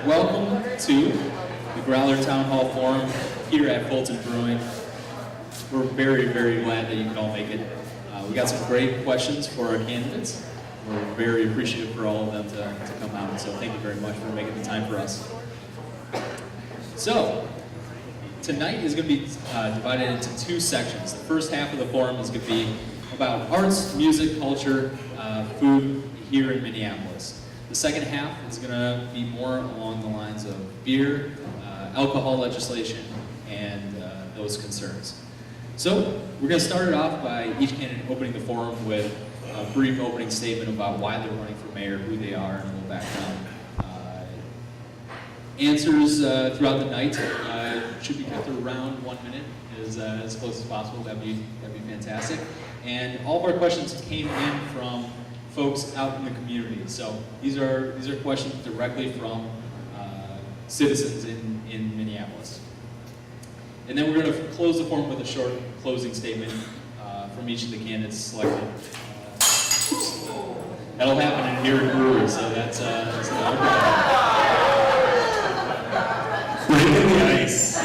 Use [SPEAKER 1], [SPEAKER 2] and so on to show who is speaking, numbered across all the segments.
[SPEAKER 1] Welcome to the Growler Town Hall Forum here at Fulton Brewing. We're very, very glad that you can all make it. We got some great questions for our candidates. We're very appreciative for all of them to come out, so thank you very much for making the time for us. So, tonight is going to be divided into two sections. The first half of the forum is going to be about arts, music, culture, food here in Minneapolis. The second half is going to be more along the lines of beer, alcohol legislation, and those concerns. So we're going to start it off by each candidate opening the forum with a brief opening statement about why they're running for mayor, who they are, and a little background. Answers throughout the night should be kept around 1 minute, as close as possible. That'd be fantastic. And all of our questions came in from folks out in the community. So these are questions directly from citizens in Minneapolis. And then we're going to close the forum with a short closing statement from each of the candidates selected. That'll happen in here at Brewery, so that's not a problem.
[SPEAKER 2] Breaking the ice.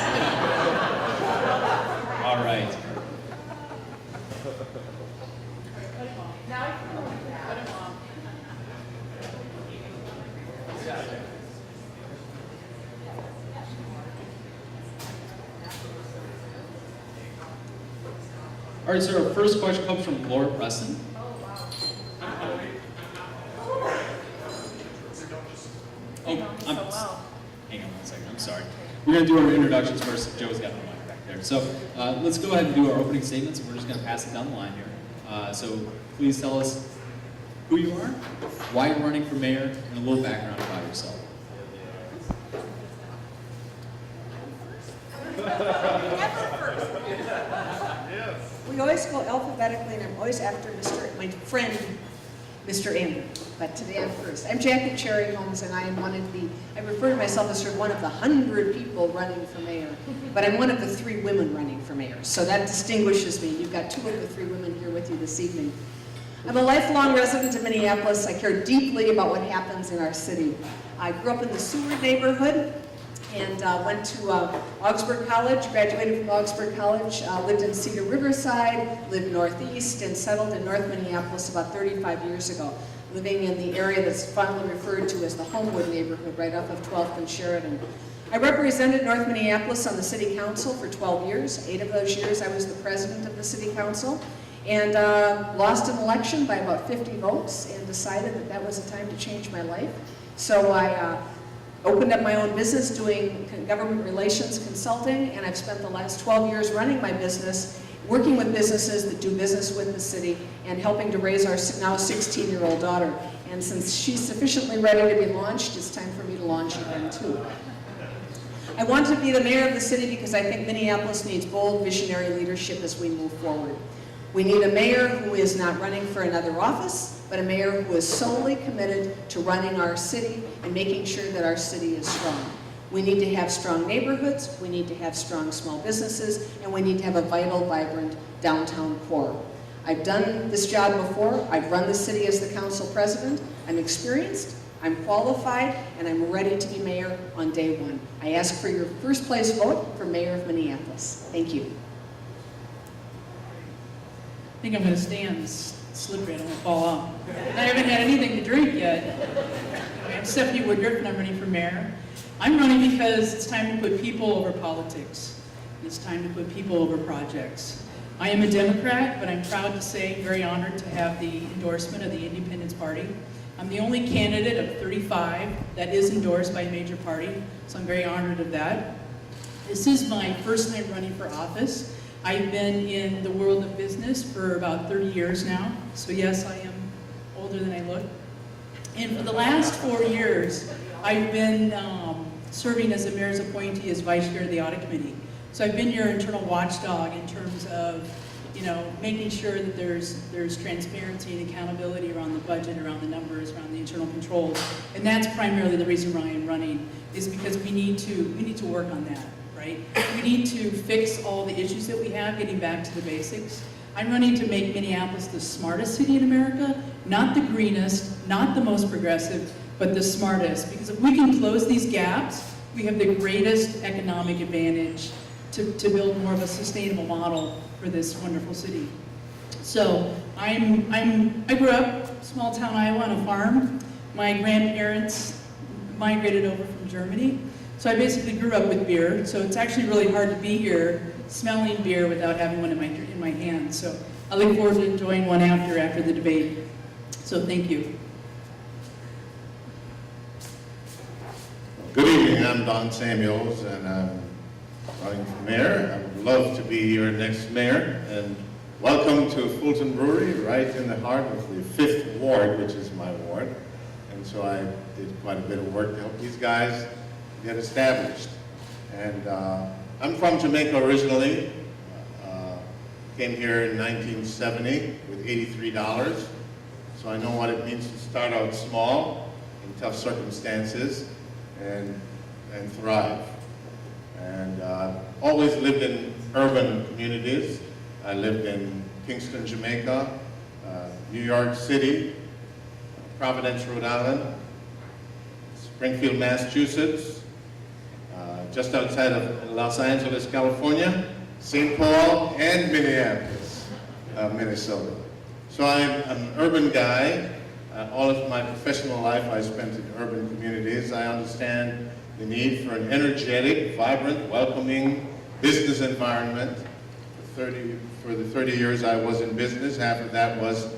[SPEAKER 1] All right. All right, so our first question comes from Laura Preston. Hang on 1 second, I'm sorry. We're going to do our introductions first. Joe's got the mic back there. So let's go ahead and do our opening statements, and we're just going to pass it down the line here. So please tell us who you are, why you're running for mayor, and a little background about yourself.
[SPEAKER 3] We always go alphabetically, and I'm always after my friend, Mr. Andrew. But today I'm first. I'm Jackie Cherry Holmes, and I am I refer to myself as one of the 100 people running for mayor, but I'm one of the 3 women running for mayor. So that distinguishes me. You've got 2 of the 3 women here with you this evening. I'm a lifelong resident of Minneapolis. I care deeply about what happens in our city. I grew up in the Seward neighborhood, and went to Augsburg College, graduated from Augsburg College, lived in Cedar Riverside, lived northeast, and settled in North Minneapolis about 35 years ago, living in the area that's fondly referred to as the Homewood neighborhood, right off of 12th and Sheridan. I represented North Minneapolis on the city council for 12 years. 8 of those years I was the president of the city council, and lost an election by about 50 votes and decided that that was the time to change my life. So I opened up my own business doing government relations consulting, and I've spent the last 12 years running my business, working with businesses that do business with the city, and helping to raise our now 16-year-old daughter. And since she's sufficiently ready to be launched, it's time for me to launch again too. I want to be the mayor of the city because I think Minneapolis needs bold, visionary leadership as we move forward. We need a mayor who is not running for another office, but a mayor who is solely committed to running our city and making sure that our city is strong. We need to have strong neighborhoods, we need to have strong small businesses, and we need to have a vital, vibrant downtown core. I've done this job before. I've run the city as the council president. I'm experienced, I'm qualified, and I'm ready to be mayor on day 1. I ask for your first place vote for mayor of Minneapolis. Thank you.
[SPEAKER 4] I think I'm going to stay on this slippery, I don't want to fall off. I haven't had anything to drink yet. I'm Stephanie Woodruff, and I'm running for mayor. I'm running because it's time to put people over politics. It's time to put people over projects. I am a Democrat, but I'm proud to say, very honored to have the endorsement of the Independence Party. I'm the only candidate of 35 that is endorsed by a major party, so I'm very honored of that. This is my first time running for office. I've been in the world of business for about 30 years now, so yes, I am older than I look. And for the last 4 years, I've been serving as the mayor's appointee as vice chair of the audit committee. So I've been your internal watchdog in terms of, making sure that there's transparency and accountability around the budget, around the numbers, around the internal controls. And that's primarily the reason why I'm running, is because we need to work on that. Right? We need to fix all the issues that we have, getting back to the basics. I'm running to make Minneapolis the smartest city in America, not the greenest, not the most progressive, but the smartest. Because if we can close these gaps, we have the greatest economic advantage to build more of a sustainable model for this wonderful city. So I grew up small town Iowa on a farm. My grandparents migrated over from Germany. So I basically grew up with beer. So it's actually really hard to be here smelling beer without having one in my hand. So I look forward to enjoying one after the debate. So thank you.
[SPEAKER 2] Good evening, I'm Don Samuels, and I'm running for mayor. I would love to be your next mayor, and welcome to Fulton Brewery, right in the heart of the 5th Ward, which is my ward. And so I did quite a bit of work to help these guys get established. And I'm from Jamaica originally. Came here in 1970 with $83. So I know what it means to start out small in tough circumstances and thrive. And always lived in urban communities. I lived in Kingston, Jamaica, New York City, Providence, Rhode Island, Springfield, Massachusetts, just outside of Los Angeles, California, St. Paul, and Minneapolis, Minnesota. So I'm an urban guy. All of my professional life I spent in urban communities. I understand the need for an energetic, vibrant, welcoming business environment. For the 30 years I was in business, half of that was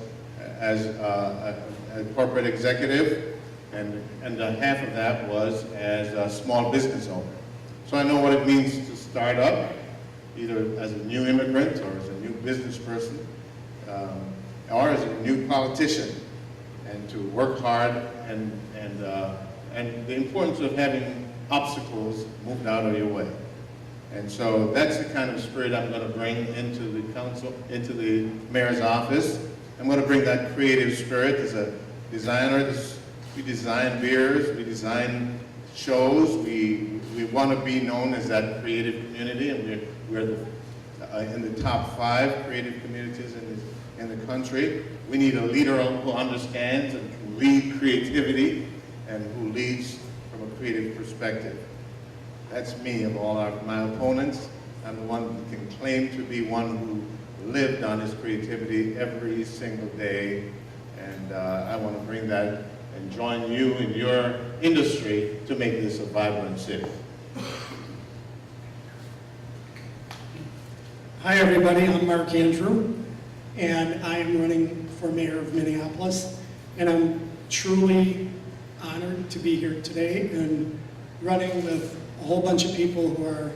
[SPEAKER 2] as a corporate executive, and half of that was as a small business owner. So I know what it means to start up, either as a new immigrant or as a new business person, or as a new politician, and to work hard and the importance of having obstacles moved out of your way. And so that's the kind of spirit I'm going to bring into the council, into the mayor's office. I'm going to bring that creative spirit as a designer. We design beers, we design shows. We want to be known as that creative community, and we're in the top 5 creative communities in the country. We need a leader who understands and can lead creativity and who leads from a creative perspective. That's me of all my opponents. I'm the one who can claim to be one who lived on his creativity every single day. And I want to bring that and join you in your industry to make this a vibrant city.
[SPEAKER 5] Hi everybody, I'm Mark Andrew, and I am running for mayor of Minneapolis. And I'm truly honored to be here today and running with a whole bunch of people who are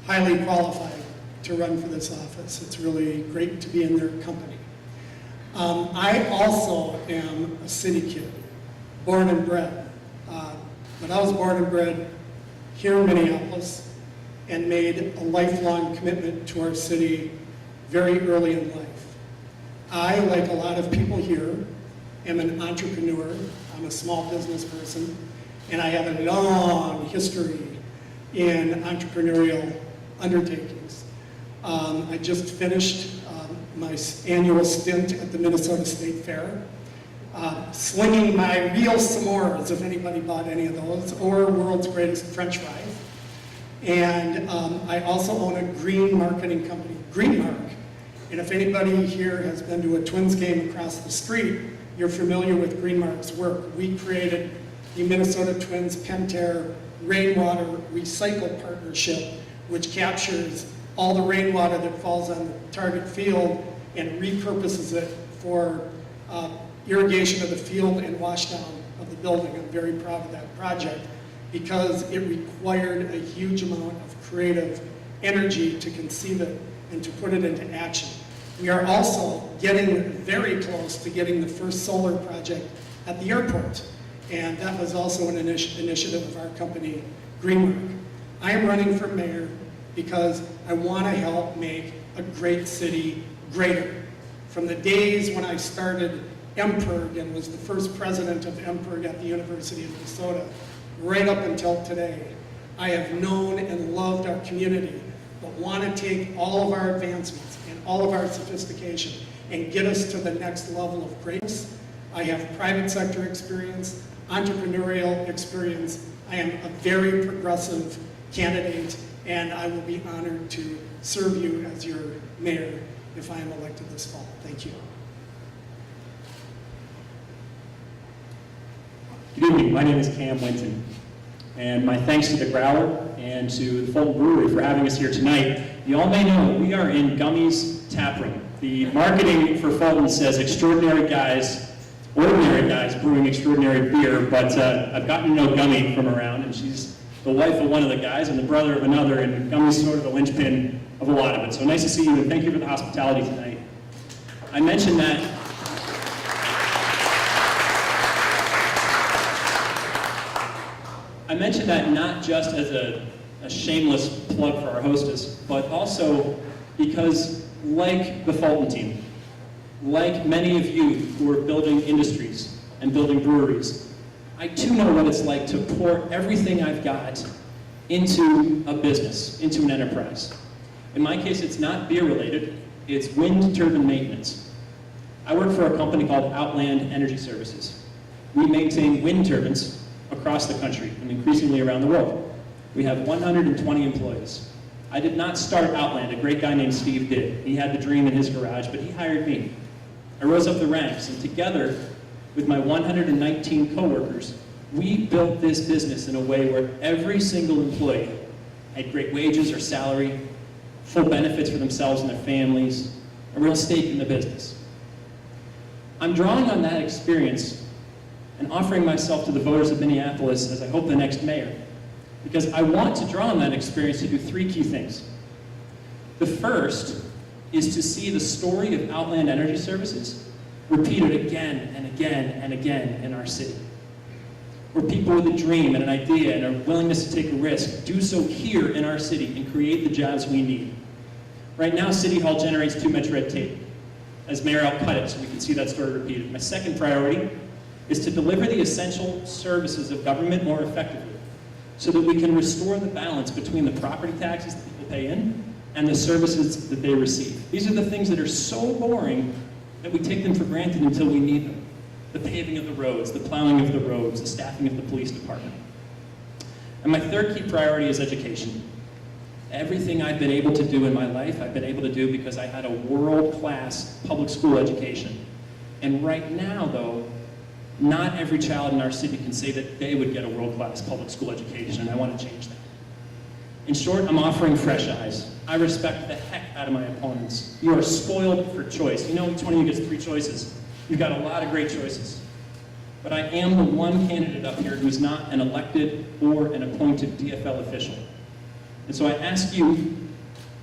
[SPEAKER 5] highly qualified to run for this office. It's really great to be in their company. I also am a city kid, born and bred. But I was born and bred here in Minneapolis and made a lifelong commitment to our city very early in life. I, like a lot of people here, am an entrepreneur. I'm a small business person, and I have a long history in entrepreneurial undertakings. I just finished my annual stint at the Minnesota State Fair, slinging my real s'mores, if anybody bought any of those, or world's greatest French fries. And I also own a green marketing company, Greenmark. And if anybody here has been to a Twins game across the street, you're familiar with Greenmark's work. We created the Minnesota Twins Pentair Rainwater Recycle Partnership, which captures all the rainwater that falls on the target field and repurposes it for irrigation of the field and washdown of the building. I'm very proud of that project because it required a huge amount of creative energy to conceive it and to put it into action. We are also getting very close to getting the first solar project at the airport, and that was also an initiative of our company, Greenmark. I am running for mayor because I want to help make a great city greater. From the days when I started MPIRG and was the first president of MPIRG at the University of Minnesota, right up until today, I have known and loved our community, but want to take all of our advancements and all of our sophistication and get us to the next level of greatness. I have private sector experience. entrepreneurial experience. I am a very progressive candidate, and I will be honored to serve you as your mayor if I am elected this fall. Thank you.
[SPEAKER 6] Good evening, my name is Cam Winton, and my thanks to the Growler and to the Fulton Brewery for having us here tonight. You all may know we are in Gummy's Tap Room. The marketing for Fulton says extraordinary guys, ordinary guys brewing extraordinary beer, but I've gotten to know Gummy from around, and she's the wife of one of the guys and the brother of another, and Gummy's sort of the linchpin of a lot of it. So nice to see you, and thank you for the hospitality tonight. I mentioned that not just as a shameless plug for our hostess, but also because, like the Fulton team, like many of you who are building industries and building breweries, I too know what it's like to pour everything I've got into a business, into an enterprise. In my case, it's not beer related, it's wind turbine maintenance. I work for a company called Outland Energy Services. We maintain wind turbines across the country and increasingly around the world. We have 120 employees. I did not start Outland, a great guy named Steve did. He had the dream in his garage, but he hired me. I rose up the ranks, and together with my 119 coworkers, we built this business in a way where every single employee had great wages or salary, full benefits for themselves and their families, a real stake in the business. I'm drawing on that experience and offering myself to the voters of Minneapolis as I hope the next mayor, because I want to draw on that experience to do three key things. The first is to see the story of Outland Energy Services repeated again and again and again in our city, where people with a dream and an idea and a willingness to take a risk do so here in our city and create the jobs we need. Right now, City Hall generates too much red tape. As mayor, I'll cut it so we can see that story repeated. My second priority is to deliver the essential services of government more effectively so that we can restore the balance between the property taxes that people pay in and the services that they receive. These are the things that are so boring that we take them for granted until we need them. The paving of the roads, the plowing of the roads, the staffing of the police department. And my third key priority is education. Everything I've been able to do in my life, I've been able to do because I had a world-class public school education. And right now, though, not every child in our city can say that they would get a world-class public school education, and I want to change that. In short, I'm offering fresh eyes. I respect the heck out of my opponents. You are spoiled for choice. You know each one of you gets 3 choices. You've got a lot of great choices. But I am the one candidate up here who's not an elected or an appointed DFL official. And so I ask you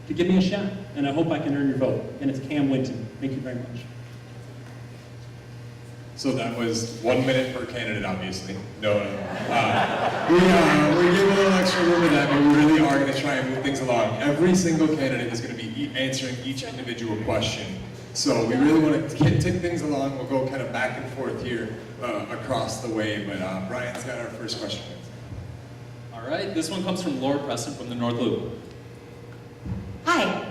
[SPEAKER 6] to give me a shot, and I hope I can earn your vote. And it's Cam Winton. Thank you very much.
[SPEAKER 7] So that was 1 minute per candidate, obviously. No. We gave a little extra room to that, but we really are going to try and move things along. Every single candidate is going to be answering each individual question. So we really want to take things along. We'll go kind of back and forth here across the way, but Brian's got our first question.
[SPEAKER 1] All right, this one comes from Laura Preston from the North Loop.
[SPEAKER 8] Hi.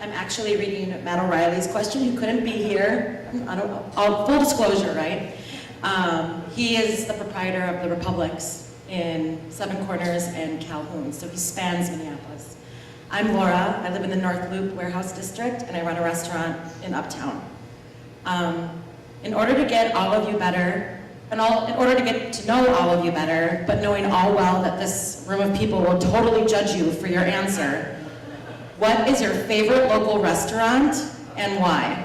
[SPEAKER 8] I'm actually reading Matt O'Reilly's question. He couldn't be here. Full disclosure, right? He is the proprietor of the Republics in Seven Corners and Calhoun, so he spans Minneapolis. I'm Laura. I live in the North Loop Warehouse District, and I run a restaurant in Uptown. In order to get all of you better, in order to get to know all of you better, but knowing all well that this room of people will totally judge you for your answer, what is your favorite local restaurant and why?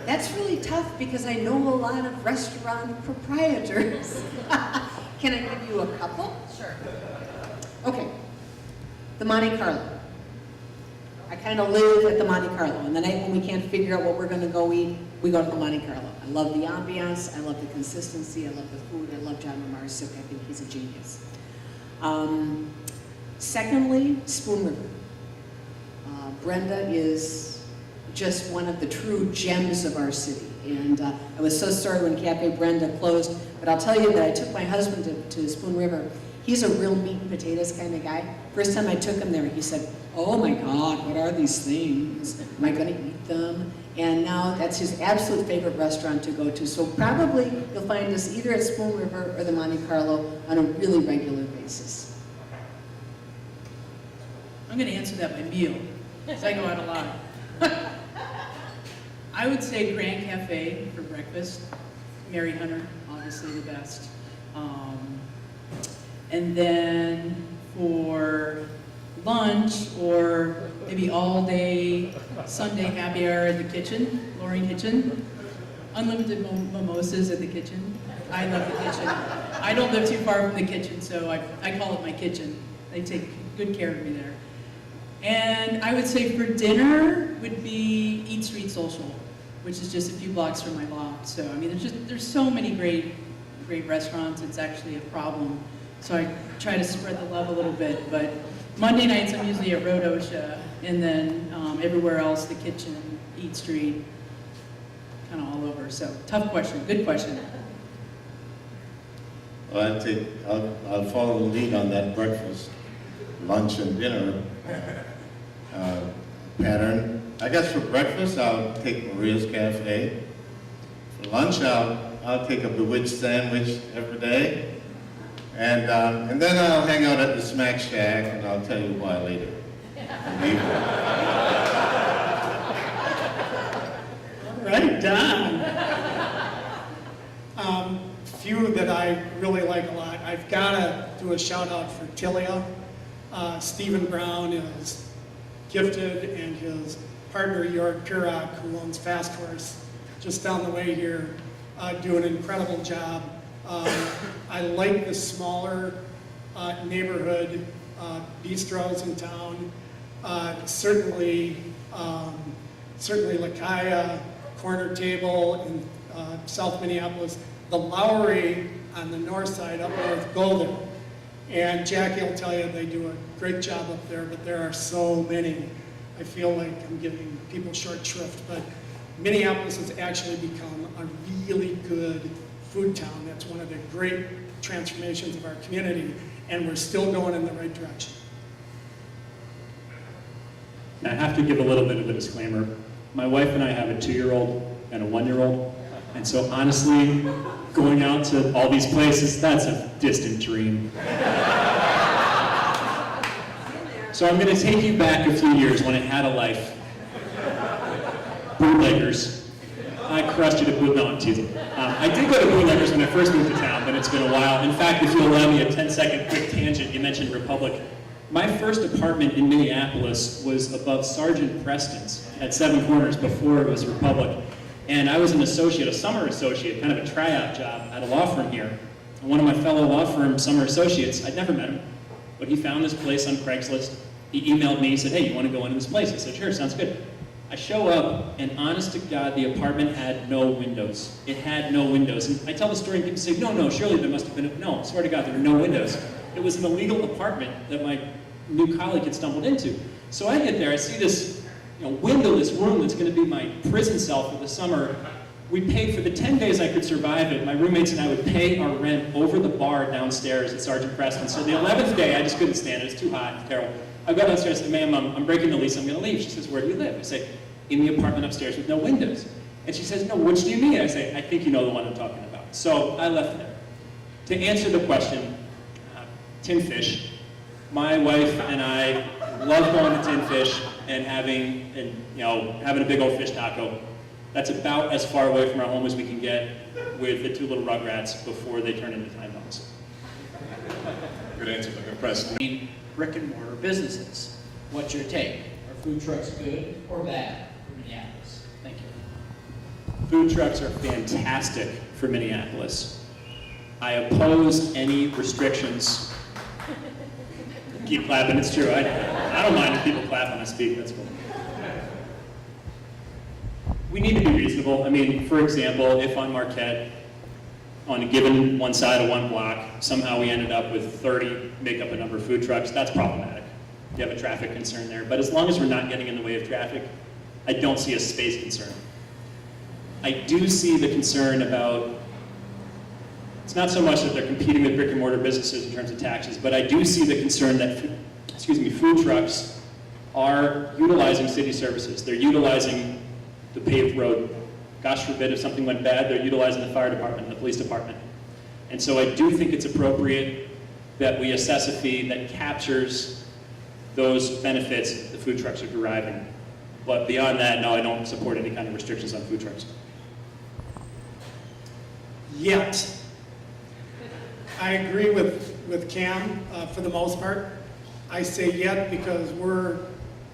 [SPEAKER 3] That's really tough because I know a lot of restaurant proprietors. Can I give you a couple?
[SPEAKER 8] Sure.
[SPEAKER 3] Okay. The Monte Carlo. I kind of live at the Monte Carlo, and the night when we can't figure out what we're going to go eat, we go to the Monte Carlo. I love the ambiance, I love the consistency, I love the food, I love John Mamarsic, I think he's a genius. Secondly, Spoon River. Brenda is just one of the true gems of our city, and I was so sorry when Cafe Brenda closed, but I'll tell you that I took my husband to Spoon River. He's a real meat and potatoes kind of guy. First time I took him there, he said, "Oh my God, what are these things? Am I going to eat them?" And now that's his absolute favorite restaurant to go to. So probably you'll find us either at Spoon River or the Monte Carlo on a really regular basis.
[SPEAKER 4] I'm going to answer that by meal, because I go out a lot. I would say Grand Cafe for breakfast. Mary Hunter, obviously the best. And then for lunch, or maybe all day Sunday happy hour at the kitchen, Loring Kitchen. Unlimited mimosas at the kitchen. I love the kitchen. I don't live too far from the kitchen, so I call it my kitchen. They take good care of me there. And I would say for dinner would be Eat Street Social, which is just a few blocks from my loft. So I mean, there's so many great restaurants. It's actually a problem. So I try to spread the love a little bit. But Monday nights I'm usually at Road OSHA, and then everywhere else, the kitchen, Eat Street, kind of all over. So tough question, good question.
[SPEAKER 2] Well, I'll follow the lead on that breakfast, lunch, and dinner pattern. I guess for breakfast, I'll take Maria's Cafe. For lunch, I'll take a Bewitched sandwich every day. And then I'll hang out at the Smack Shack, and I'll tell you why later.
[SPEAKER 5] Right, Don. Few that I really like a lot. I've got to do a shout out for Tilia. Stephen Brown is gifted, and his partner York Pirrock, who owns Fast Horse, just down the way here, do an incredible job. I like the smaller neighborhood bistros in town. Certainly Lakaya Corner Table in South Minneapolis. The Lowry on the north side up north, Golden. And Jackie will tell you they do a great job up there, but there are so many. I feel like I'm giving people short shrift, but Minneapolis has actually become a really good food town. That's one of the great transformations of our community, and we're still going in the right direction.
[SPEAKER 6] I have to give a little bit of a disclaimer. My wife and I have a 2-year-old and a 1-year-old, and so honestly, going out to all these places, that's a distant dream. So I'm going to take you back a few years when I had a life. Bootleggers. I crushed it at Boot. No, I'm teasing. I did go to Bootleggers when I first moved to town, but it's been a while. In fact, if you'll allow me a 10-second quick tangent, you mentioned Republic. My first apartment in Minneapolis was above Sergeant Preston's at Seven Corners before it was Republic. And I was an associate, a summer associate, kind of a tryout job at a law firm here. And one of my fellow law firm summer associates, I'd never met him, but he found this place on Craigslist. He emailed me, he said, "Hey, you want to go into this place?" I said, "Sure, sounds good." I show up, and honest to God, the apartment had no windows. It had no windows. And I tell the story, and people say, no, surely there must have been, no, swear to God, there were no windows. It was an illegal apartment that my new colleague had stumbled into. So I get there, I see this windowless room that's going to be my prison cell for the summer. We paid for the 10 days I could survive it. My roommates and I would pay our rent over the bar downstairs at Sergeant Preston. So the 11th day, I just couldn't stand it. It's too hot and terrible. I go downstairs and say, "Ma'am, I'm breaking the lease. I'm going to leave." She says, "Where do you live?" I say, "In the apartment upstairs with no windows." And she says, "No, which do you mean?" I say, "I think you know the one I'm talking about." So I left there. To answer the question, Tin Fish. My wife and I love going to Tin Fish and having a big old fish taco. That's about as far away from our home as we can get with the 2 little Rugrats before they turn into time bombs.
[SPEAKER 7] Good answer, I'm impressed.
[SPEAKER 9] Brick and mortar businesses. What's your take? Are food trucks good or bad for Minneapolis? Thank you.
[SPEAKER 6] Food trucks are fantastic for Minneapolis. I oppose any restrictions. Keep clapping, it's true. I don't mind if people clap when I speak, that's cool. We need to be reasonable. I mean, for example, if on Marquette, on a given one side of one block, somehow we ended up with 30 make up a number of food trucks, that's problematic. You have a traffic concern there. But as long as we're not getting in the way of traffic, I don't see a space concern. I do see the concern about It's not so much that they're competing with brick and mortar businesses in terms of taxes, but I do see the concern that, food trucks are utilizing city services. They're utilizing the paved road. Gosh forbid if something went bad, they're utilizing the fire department and the police department. And so I do think it's appropriate that we assess a fee that captures those benefits the food trucks are deriving. But beyond that, no, I don't support any kind of restrictions on food trucks.
[SPEAKER 5] Yet. I agree with Cam for the most part. I say yet because we're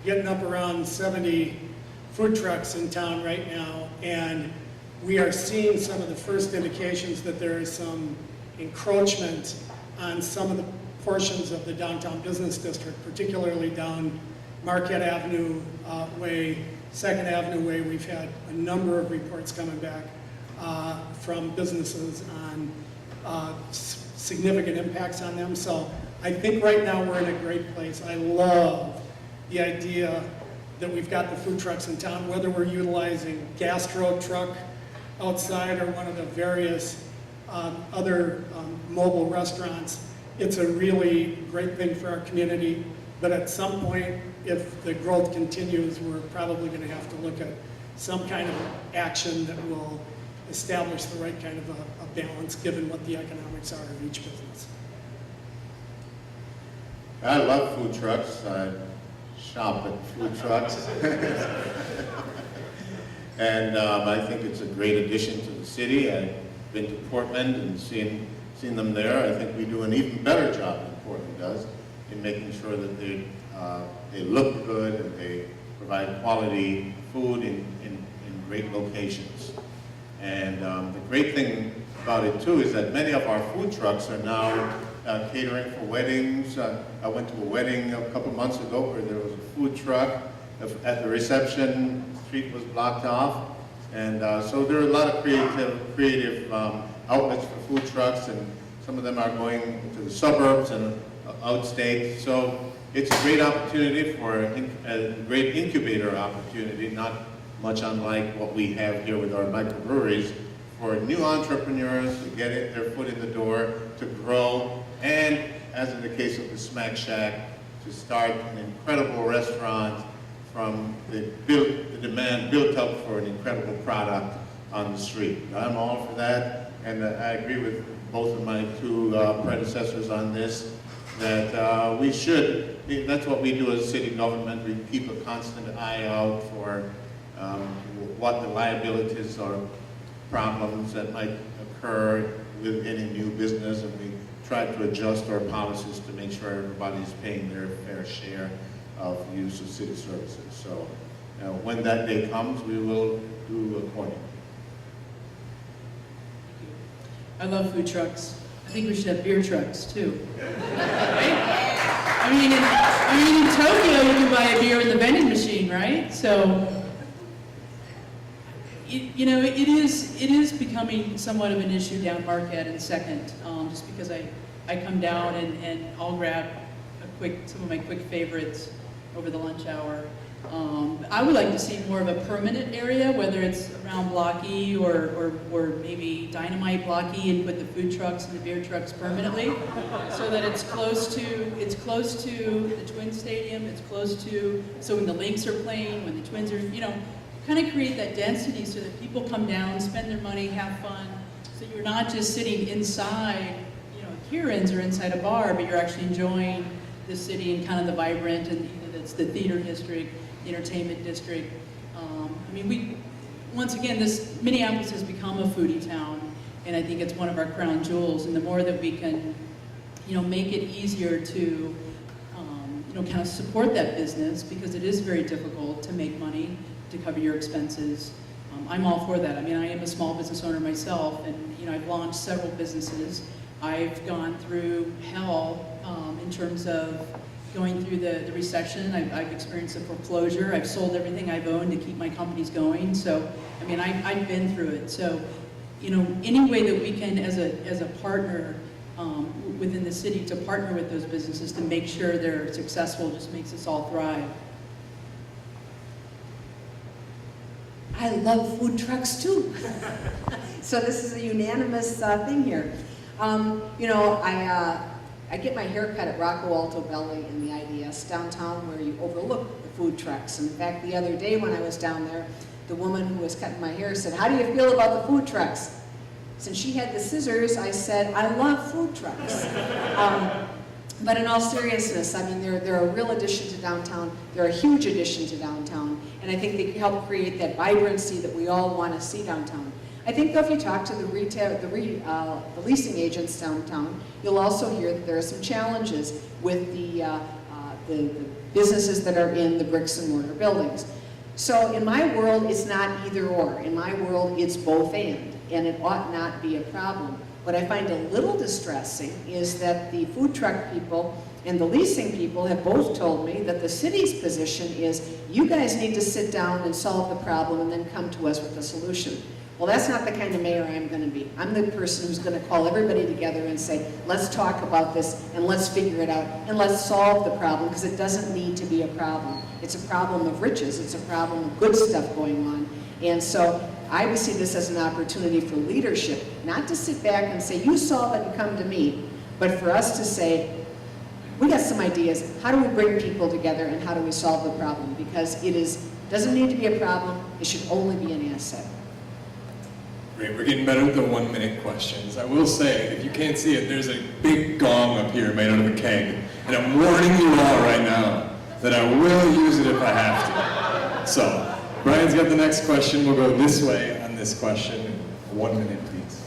[SPEAKER 5] getting up around 70 food trucks in town right now, and we are seeing some of the first indications that there is some encroachment on some of the portions of the downtown business district, particularly down Marquette Avenue Way, 2nd Avenue Way. We've had a number of reports coming back from businesses on significant impacts on them. So I think right now we're in a great place. I love the idea that we've got the food trucks in town, whether we're utilizing gastro truck outside or one of the various other mobile restaurants. It's a really great thing for our community, but at some point, if the growth continues, we're probably going to have to look at some kind of action that will establish the right kind of a balance given what the economics are of each business.
[SPEAKER 2] I love food trucks. I shop at food trucks. And I think it's a great addition to the city. I've been to Portland and seen them there. I think we do an even better job than Portland does in making sure that they look good and they provide quality food in great locations. And the great thing about it too is that many of our food trucks are now catering for weddings. I went to a wedding a couple months ago where there was a food truck. At the reception, the street was blocked off. And so there are a lot of creative outlets for food trucks, and some of them are going to the suburbs and outstate. So it's a great opportunity for a great incubator opportunity, not much unlike what we have here with our microbreweries, for new entrepreneurs to get their foot in the door, to grow, and as in the case of the Smack Shack, to start an incredible restaurant from the demand built up for an incredible product on the street. I'm all for that, and I agree with both of my two predecessors on this, that we should, that's what we do as city government. We keep a constant eye out for what the liabilities or problems that might occur with any new business, and we try to adjust our policies to make sure everybody's paying their fair share of use of city services. So when that day comes, we will do accordingly.
[SPEAKER 4] I love food trucks. I think we should have beer trucks too. Right? I mean, in Tokyo you can buy a beer in the vending machine, right? So, you know, it is becoming somewhat of an issue down Marquette and 2nd, just because I come down and I'll grab some of my quick favorites over the lunch hour. I would like to see more of a permanent area, whether it's around Block E or maybe Dynamite Block E, and put the food trucks and the beer trucks permanently, so that it's close to the Twin Stadium. It's close to, so when the Lynx are playing, when the Twins are, you know, kind of create that density so that people come down, spend their money, have fun. So you're not just sitting inside, you know, Kieran's or inside a bar, but you're actually enjoying the city and kind of the vibrant, and it's the theater district, entertainment district. I mean, once again, Minneapolis has become a foodie town, and I think it's one of our crown jewels. And the more that we can, you know, make it easier to, you know, kind of support that business, because it is very difficult to make money to cover your expenses. I'm all for that. I mean, I am a small business owner myself, and you know, I've launched several businesses. I've gone through hell in terms of going through the recession. I've experienced a foreclosure. I've sold everything I've owned to keep my companies going. So, I mean, I've been through it. So, you know, any way that we can, as a partner within the city, to partner with those businesses to make sure they're successful, just makes us all thrive.
[SPEAKER 3] I love food trucks too. So this is a unanimous thing here. You know, I get my hair cut at Rocco Alto Belly in the IDS downtown where you overlook the food trucks. In fact, the other day when I was down there, the woman who was cutting my hair said, "How do you feel about the food trucks?" Since she had the scissors, I said, "I love food trucks." But in all seriousness, I mean, they're a real addition to downtown. They're a huge addition to downtown. And I think they help create that vibrancy that we all want to see downtown. I think though if you talk to the leasing agents downtown, you'll also hear that there are some challenges with the businesses that are in the bricks and mortar buildings. So in my world, it's not either or. In my world, it's both and it ought not be a problem. What I find a little distressing is that the food truck people and the leasing people have both told me that the city's position is, you guys need to sit down and solve the problem and then come to us with a solution. Well, that's not the kind of mayor I'm going to be. I'm the person who's going to call everybody together and say, let's talk about this and let's figure it out and let's solve the problem, because it doesn't need to be a problem. It's a problem of riches. It's a problem of good stuff going on. And so I would see this as an opportunity for leadership, not to sit back and say, you solve it and come to me, but for us to say, we got some ideas. How do we bring people together and how do we solve the problem? Because it doesn't need to be a problem. It should only be an asset.
[SPEAKER 7] Great, we're getting better with the 1-minute questions. I will say, if you can't see it, there's a big gong up here made out of a keg. And I'm warning you all right now that I will use it if I have to. So, Brian's got the next question. We'll go this way on this question. 1 minute, please.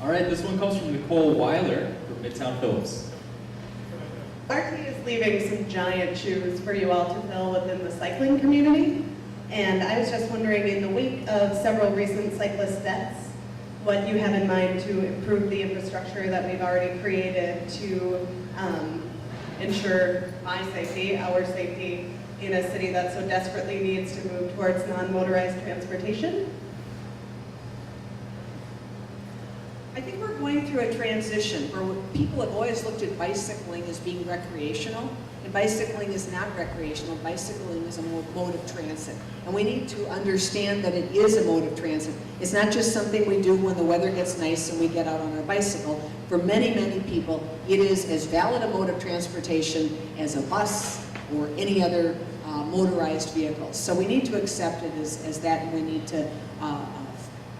[SPEAKER 1] All right, this one comes from Nicole Weiler from Midtown Phillips.
[SPEAKER 10] RT is leaving some giant shoes for you all to fill within the cycling community. And I was just wondering, in the wake of several recent cyclist deaths, what you have in mind to improve the infrastructure that we've already created to ensure my safety, our safety, in a city that so desperately needs to move towards non-motorized transportation?
[SPEAKER 3] I think we're going through a transition where people have always looked at bicycling as being recreational, and bicycling is not recreational. Bicycling is a mode of transit, and we need to understand that it is a mode of transit. It's not just something we do when the weather gets nice and we get out on our bicycle. For many, many people, it is as valid a mode of transportation as a bus or any other motorized vehicle. So we need to accept it as that, and we need to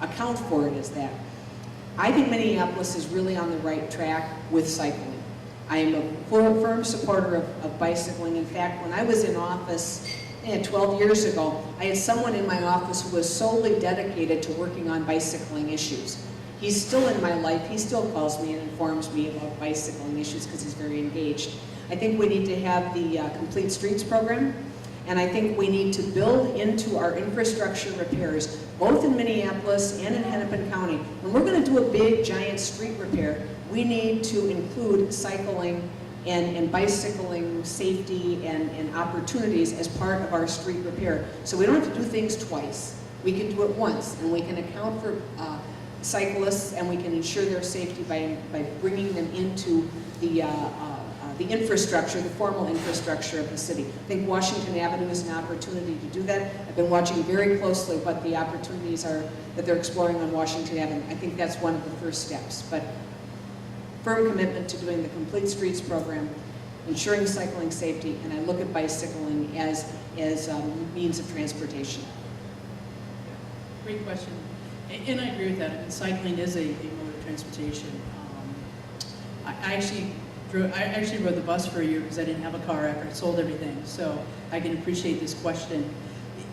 [SPEAKER 3] account for it as that. I think Minneapolis is really on the right track with cycling. I am a firm supporter of bicycling. In fact, when I was in office 12 years ago, I had someone in my office who was solely dedicated to working on bicycling issues. He's still in my life. He still calls me and informs me about bicycling issues because he's very engaged. I think we need to have the Complete Streets program, and I think we need to build into our infrastructure repairs, both in Minneapolis and in Hennepin County. When we're going to do a big, giant street repair, we need to include cycling and bicycling safety and opportunities as part of our street repair. So we don't have to do things twice. We can do it once, and we can account for cyclists, and we can ensure their safety by bringing them into the infrastructure, the formal infrastructure of the city. I think Washington Avenue is an opportunity to do that. I've been watching very closely what the opportunities are that they're exploring on Washington Avenue. I think that's one of the first steps. But firm commitment to doing the Complete Streets program, ensuring cycling safety, and I look at bicycling as a means of transportation.
[SPEAKER 4] Great question. And I agree with that. I mean, cycling is a mode of transportation. I actually rode the bus for a year because I didn't have a car after I sold everything. So I can appreciate this question.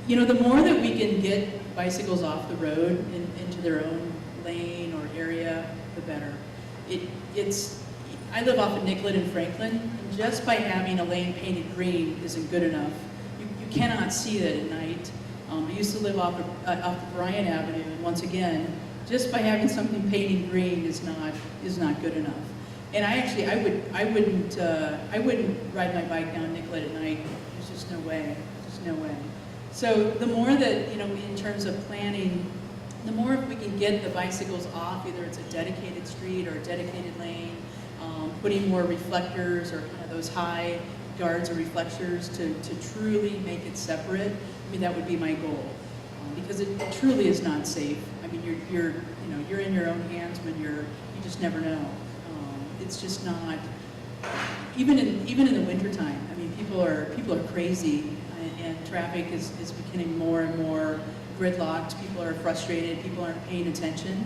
[SPEAKER 4] You know, the more that we can get bicycles off the road into their own lane or area, the better. I live off of Nicollet and Franklin, and just by having a lane painted green isn't good enough. You cannot see that at night. I used to live off of Bryan Avenue, and once again, just by having something painted green is not good enough. And I wouldn't ride my bike down Nicollet at night. There's just no way. There's no way. So the more that, you know, in terms of planning, the more we can get the bicycles off, either it's a dedicated street or a dedicated lane, putting more reflectors or kind of those high guards or reflectors to truly make it separate. I mean, that would be my goal, because it truly is not safe. I mean, you're in your own hands when you just never know. It's just not, even in the wintertime, I mean, people are crazy, and traffic is becoming more and more gridlocked. People are frustrated, people aren't paying attention.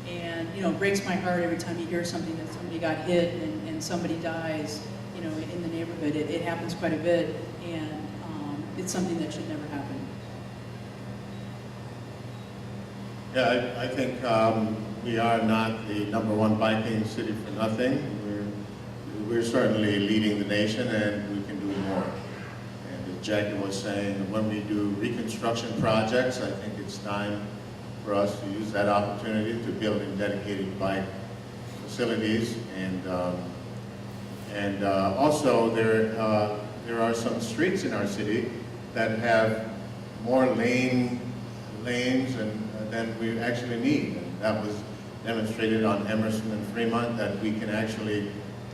[SPEAKER 4] And, you know, it breaks my heart every time you hear something that somebody got hit and somebody dies, you know, in the neighborhood. It happens quite a bit, and it's something that should never happen.
[SPEAKER 2] Yeah, I think we are not the #1 biking city for nothing. We're certainly leading the nation, and we can do more. And as Jackie was saying, when we do reconstruction projects, I think it's time for us to use that opportunity to build in dedicated bike facilities. And also there are some streets in our city that have more lanes than we actually need. And that was demonstrated on Emerson and Fremont, that we can actually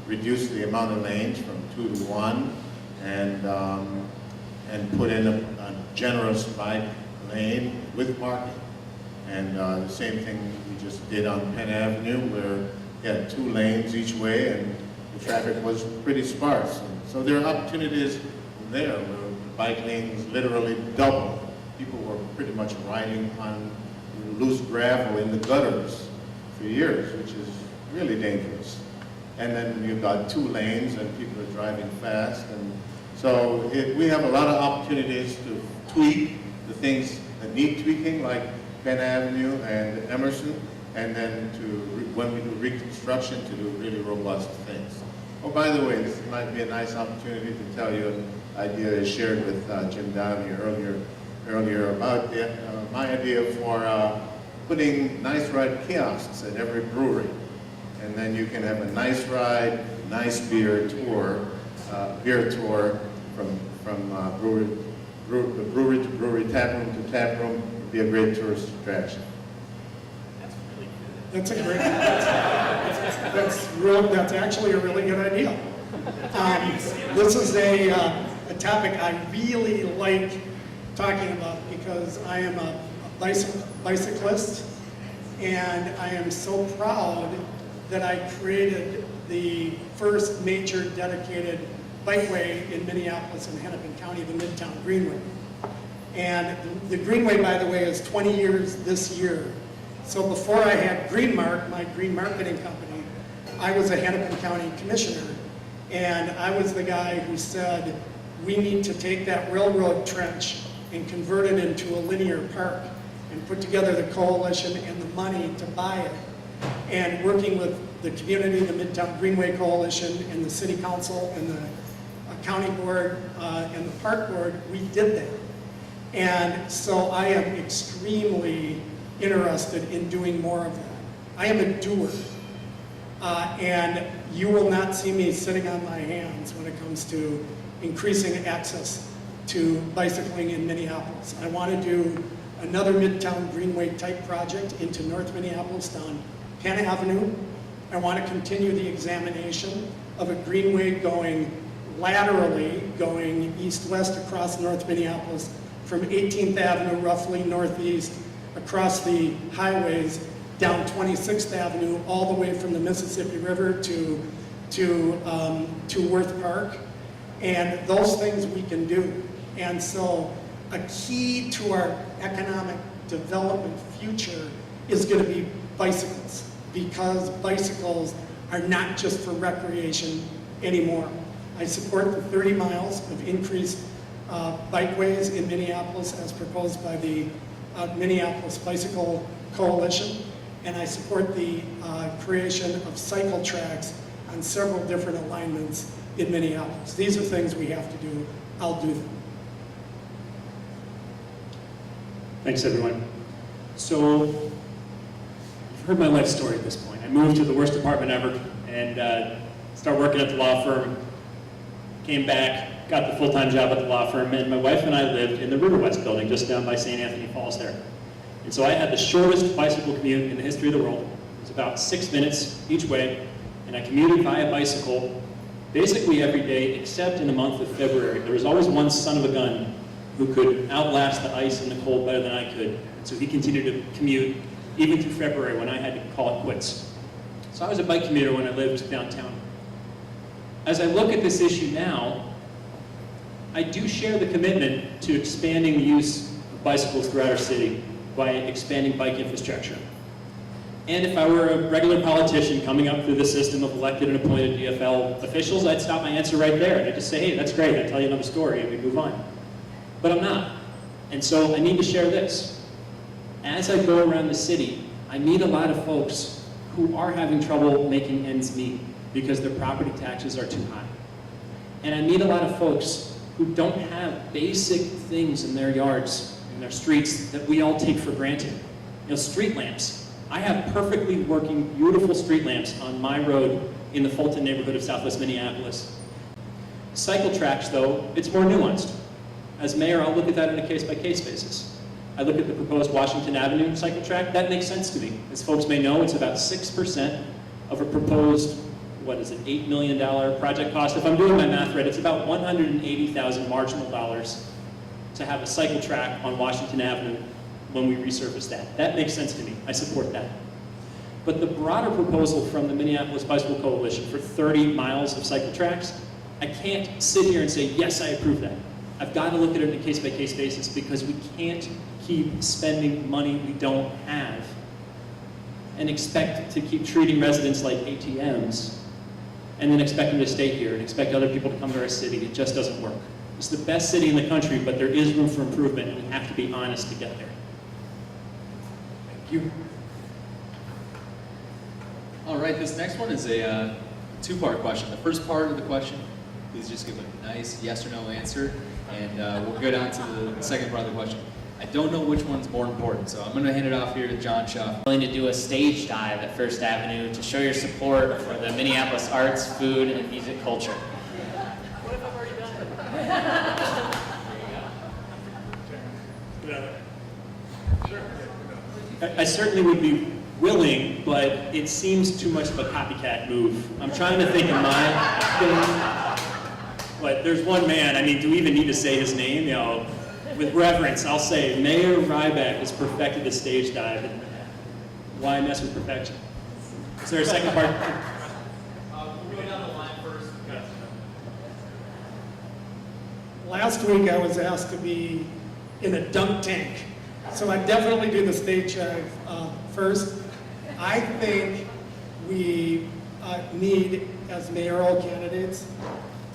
[SPEAKER 2] reduce the amount of lanes from 2 to 1 and put in a generous bike lane with parking. And the same thing we just did on Penn Avenue, where we had 2 lanes each way and the traffic was pretty sparse. And so there are opportunities there where the bike lanes literally doubled. People were pretty much riding on loose gravel in the gutters for years, which is really dangerous. And then you've got 2 lanes and people are driving fast. And so we have a lot of opportunities to tweak the things that need tweaking, like Penn Avenue and Emerson, and then when we do reconstruction, to do really robust things. Oh, by the way, this might be a nice opportunity to tell you an idea I shared with Jim Downey earlier about my idea for putting Nice Ride kiosks at every brewery. And then you can have a Nice Ride, nice beer tour from brewery to brewery, tap room to tap room. Would be a great tourist attraction.
[SPEAKER 5] That's a great, that's actually a really good idea. This is a topic I really like talking about, because I am a bicyclist, and I am so proud that I created the first major dedicated bikeway in Minneapolis and Hennepin County, the Midtown Greenway. And the Greenway, by the way, is 20 years this year. So before I had Greenmark, my green marketing company, I was a Hennepin County commissioner. And I was the guy who said, we need to take that railroad trench and convert it into a linear park, and put together the coalition and the money to buy it. And working with the community, the Midtown Greenway Coalition, and the city council, and the county board, and the park board, we did that. And so I am extremely interested in doing more of that. I am a doer. And you will not see me sitting on my hands when it comes to increasing access to bicycling in Minneapolis. I want to do another Midtown Greenway type project into North Minneapolis down Penn Avenue. I want to continue the examination of a greenway going laterally, going east-west across North Minneapolis from 18th Avenue, roughly northeast, across the highways, down 26th Avenue, all the way from the Mississippi River to Worth Park. And those things we can do. And so a key to our economic development future is going to be bicycles, because bicycles are not just for recreation anymore. I support the 30 miles of increased bikeways in Minneapolis as proposed by the Minneapolis Bicycle Coalition, and I support the creation of cycle tracks on several different alignments in Minneapolis. These are things we have to do. I'll do them.
[SPEAKER 6] Thanks, everyone. So, you've heard my life story at this point. I moved to the worst apartment ever and started working at the law firm. Came back, got the full-time job at the law firm, and my wife and I lived in the River West building just down by St. Anthony Falls there. And so I had the shortest bicycle commute in the history of the world. It was about 6 minutes each way, and I commuted via bicycle basically every day except in the month of February. There was always one son of a gun who could outlast the ice and the cold better than I could. And so he continued to commute even through February when I had to call it quits. So I was a bike commuter when I lived downtown. As I look at this issue now, I do share the commitment to expanding the use of bicycles throughout our city by expanding bike infrastructure. And if I were a regular politician coming up through the system of elected and appointed DFL officials, I'd stop my answer right there. And I'd just say, hey, that's great, I'd tell you another story, and we'd move on. But I'm not. And so I need to share this. As I go around the city, I meet a lot of folks who are having trouble making ends meet because their property taxes are too high. And I meet a lot of folks who don't have basic things in their yards, in their streets, that we all take for granted. You know, street lamps. I have perfectly working, beautiful street lamps on my road in the Fulton neighborhood of Southwest Minneapolis. Cycle tracks, though, it's more nuanced. As mayor, I'll look at that on a case-by-case basis. I look at the proposed Washington Avenue cycle track. That makes sense to me. As folks may know, it's about 6% of a proposed, what is it, $8 million project cost. If I'm doing my math right, it's about $180,000 marginal dollars to have a cycle track on Washington Avenue when we resurface that. That makes sense to me. I support that. But the broader proposal from the Minneapolis Bicycle Coalition for 30 miles of cycle tracks, I can't sit here and say, yes, I approve that. I've got to look at it on a case-by-case basis because we can't keep spending money we don't have and expect to keep treating residents like ATMs and then expect them to stay here and expect other people to come to our city. It just doesn't work. It's the best city in the country, but there is room for improvement, and we have to be honest to get there. Thank you.
[SPEAKER 1] All right, this next one is a two-part question. The first part of the question, please just give a nice yes or no answer, and we'll go down to the second part of the question. I don't know which one's more important, so I'm going to hand it off here to John Schaff.
[SPEAKER 11] Willing to do a stage dive at First Avenue to show your support for the Minneapolis arts, food, and music culture.
[SPEAKER 4] What if I've already done it?
[SPEAKER 6] I certainly would be willing, but it seems too much of a copycat move. I'm trying to think of my thing, but there's one man, I mean, do we even need to say his name? You know, with reverence, I'll say Mayor Ryback has perfected the stage dive. And why mess with perfection? Is there a second part?
[SPEAKER 1] We'll go down the line first.
[SPEAKER 5] Last week I was asked to be in a dunk tank, so I definitely do the stage dive first. I think we need, as mayoral candidates,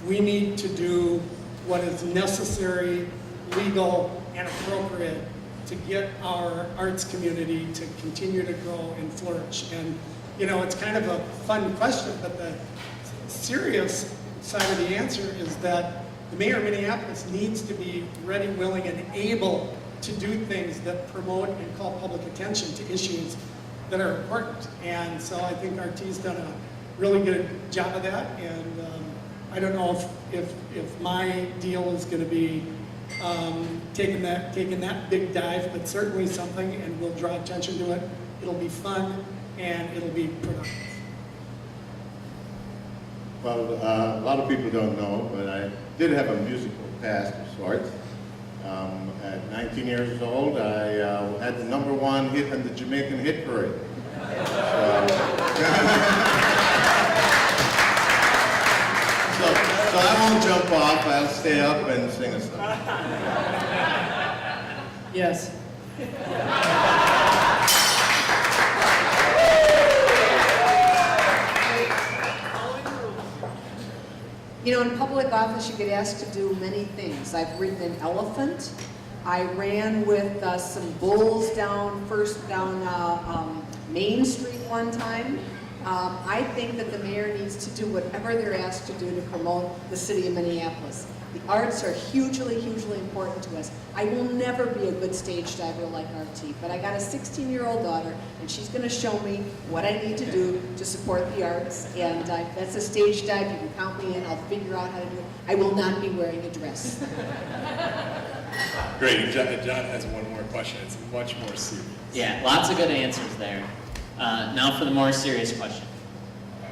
[SPEAKER 5] we need to do what is necessary, legal, and appropriate to get our arts community to continue to grow and flourish. And, you know, it's kind of a fun question, but the serious side of the answer is that the mayor of Minneapolis needs to be ready, willing, and able to do things that promote and call public attention to issues that are important. And so I think RT's done a really good job of that. And I don't know if my deal is going to be taking that big dive, but certainly something, and we'll draw attention to it. It'll be fun and it'll be productive.
[SPEAKER 2] Well, a lot of people don't know, but I did have a musical past of sorts. At 19 years old, I had the #1 hit on the Jamaican Hit Parade. So I won't jump off, I'll stay up and sing a song.
[SPEAKER 4] Yes.
[SPEAKER 3] You know, in public office, you get asked to do many things. I've ridden an elephant. I ran with some bulls down Main Street one time. I think that the mayor needs to do whatever they're asked to do to promote the city of Minneapolis. The arts are hugely, hugely important to us. I will never be a good stage diver like RT, but I got a 16-year-old daughter, and she's going to show me what I need to do to support the arts. And that's a stage dive. You can count me in. I'll figure out how to do it. I will not be wearing a dress.
[SPEAKER 7] Great. John has one more question. It's much more serious.
[SPEAKER 11] Yeah, lots of good answers there. Now for the more serious question.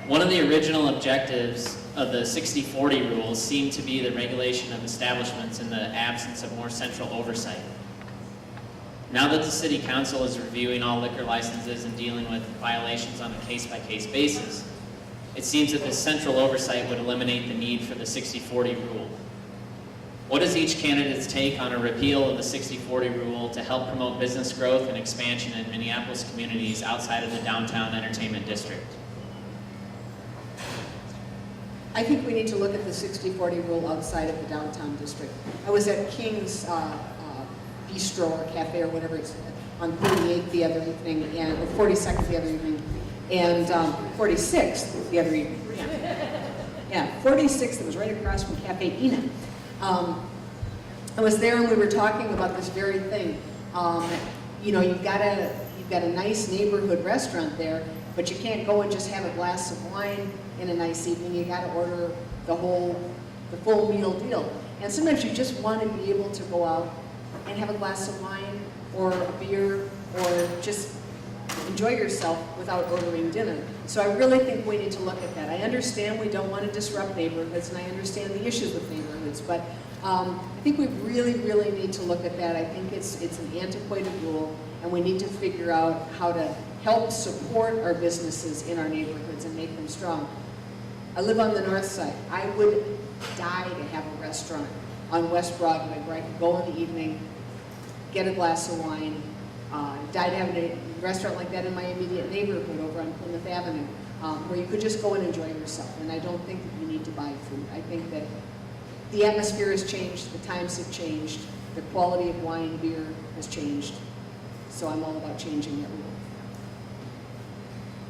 [SPEAKER 11] One of the original objectives of the 60-40 rules seemed to be the regulation of establishments in the absence of more central oversight. Now that the city council is reviewing all liquor licenses and dealing with violations on a case-by-case basis, it seems that this central oversight would eliminate the need for the 60-40 rule. What is each candidate's take on a repeal of the 60-40 rule to help promote business growth and expansion in Minneapolis communities outside of the downtown entertainment district?
[SPEAKER 3] I think we need to look at the 60-40 rule outside of the downtown district. I was at King's Bistro or Cafe or whatever it's on 38th the other evening, and or 42nd the other evening, and 46th the other evening. Yeah, 46th, it was right across from Cafe Ina. I was there and we were talking about this very thing. You know, you've got a nice neighborhood restaurant there, but you can't go and just have a glass of wine in a nice evening. You got to order the full meal deal. And sometimes you just want to be able to go out and have a glass of wine or a beer or just enjoy yourself without ordering dinner. So I really think we need to look at that. I understand we don't want to disrupt neighborhoods, and I understand the issues with neighborhoods, but I think we really, really need to look at that. I think it's an antiquated rule, and we need to figure out how to help support our businesses in our neighborhoods and make them strong. I live on the north side. I would die to have a restaurant on West Broadway where I could go in the evening, get a glass of wine, die to have a restaurant like that in my immediate neighborhood over on Plymouth Avenue, where you could just go and enjoy yourself. And I don't think that you need to buy food. I think that the atmosphere has changed, the times have changed, the quality of wine, beer has changed. So I'm all about changing that rule.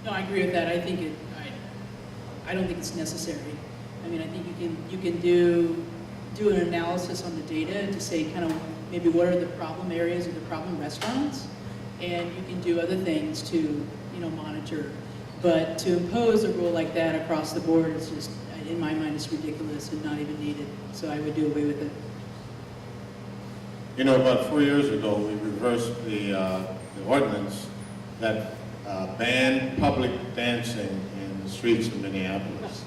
[SPEAKER 4] No, I agree with that. I think I don't think it's necessary. I mean, I think you can do an analysis on the data to say kind of maybe what are the problem areas or the problem restaurants, and you can do other things to monitor. But to impose a rule like that across the board is just, in my mind, it's ridiculous and not even needed. So I would do away with it.
[SPEAKER 2] You know, about 4 years ago, we reversed the ordinance that banned public dancing in the streets of Minneapolis.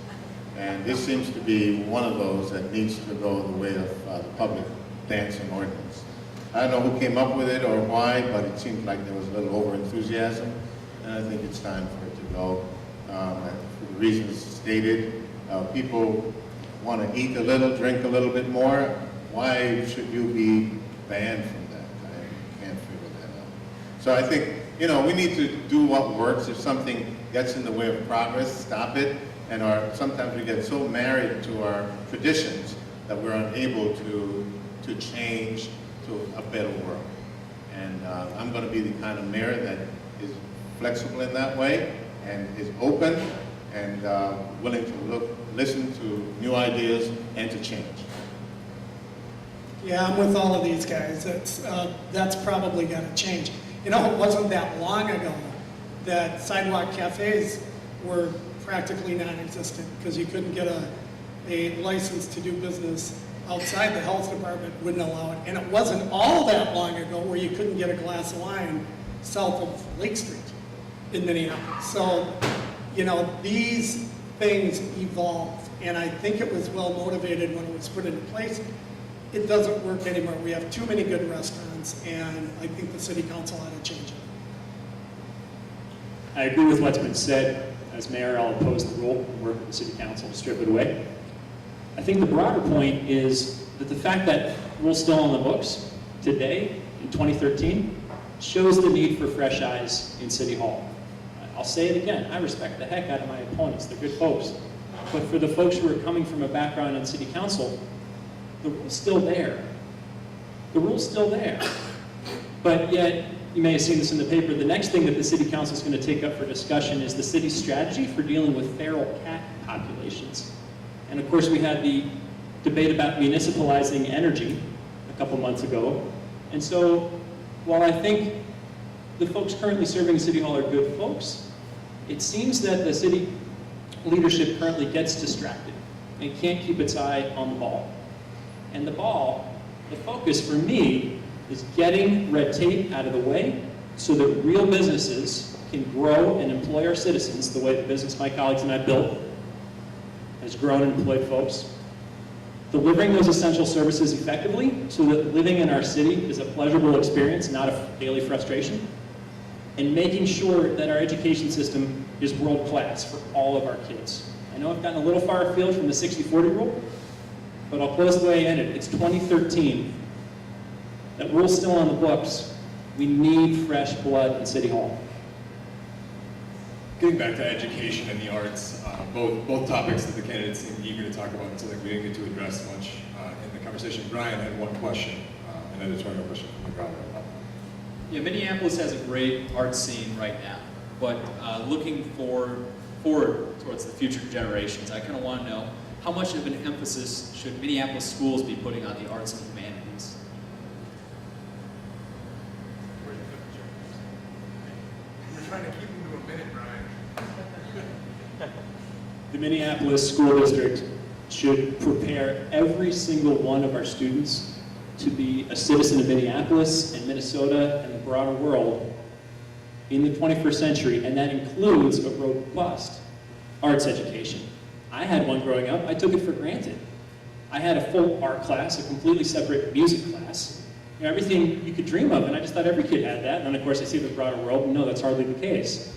[SPEAKER 2] And this seems to be one of those that needs to go the way of the public dancing ordinance. I don't know who came up with it or why, but it seemed like there was a little over-enthusiasm, and I think it's time for it to go. For the reasons stated, people want to eat a little, drink a little bit more. Why should you be banned from that? I can't figure that out. So I think, we need to do what works. If something gets in the way of progress, stop it. And sometimes we get so married to our traditions that we're unable to change to a better world. And I'm going to be the kind of mayor that is flexible in that way and is open and willing to listen to new ideas and to change.
[SPEAKER 5] Yeah, I'm with all of these guys. That's probably got to change. It wasn't that long ago that sidewalk cafes were practically non-existent because you couldn't get a license to do business outside. The health department wouldn't allow it. And it wasn't all that long ago where you couldn't get a glass of wine south of Lake Street in Minneapolis. So, these things evolved, and I think it was well motivated when it was put into place. It doesn't work anymore. We have too many good restaurants, and I think the city council ought to change it.
[SPEAKER 6] I agree with what's been said. As mayor, I'll oppose the rule and work with the city council to strip it away. I think the broader point is that the fact that rule's still on the books today, in 2013, shows the need for fresh eyes in City Hall. I'll say it again, I respect the heck out of my opponents, they're good folks. But for the folks who are coming from a background in city council, the rule's still there. The rule's still there. But yet, you may have seen this in the paper, the next thing that the city council is going to take up for discussion is the city's strategy for dealing with feral cat populations. And of course, we had the debate about municipalizing energy a couple months ago. And so, while I think the folks currently serving City Hall are good folks, it seems that the city leadership currently gets distracted and can't keep its eye on the ball. And the focus for me is getting red tape out of the way so that real businesses can grow and employ our citizens the way the business my colleagues and I built has grown and employed folks. delivering those essential services effectively so that living in our city is a pleasurable experience, not a daily frustration, and making sure that our education system is world-class for all of our kids. I know I've gotten a little far afield from the 60-40 rule, but I'll close the way I ended. It's 2013. That rule's still on the books. We need fresh blood in City Hall.
[SPEAKER 7] Getting back to education and the arts, both topics that the candidates seem eager to talk about, so like we didn't get to address much in the conversation. Brian had one question, an editorial question from the Growler.
[SPEAKER 1] Yeah, Minneapolis has a great art scene right now, but looking forward towards the future generations, I kind of want to know how much of an emphasis should Minneapolis schools be putting on the arts and humanities?
[SPEAKER 7] We're trying to keep them to a minute, Brian.
[SPEAKER 6] The Minneapolis School District should prepare every single one of our students to be a citizen of Minneapolis and Minnesota and the broader world in the 21st century, and that includes a robust arts education. I had one growing up. I took it for granted. I had a full art class, a completely separate music class, you know, everything you could dream of, and I just thought every kid had that. And then, of course, I see the broader world, and no, that's hardly the case.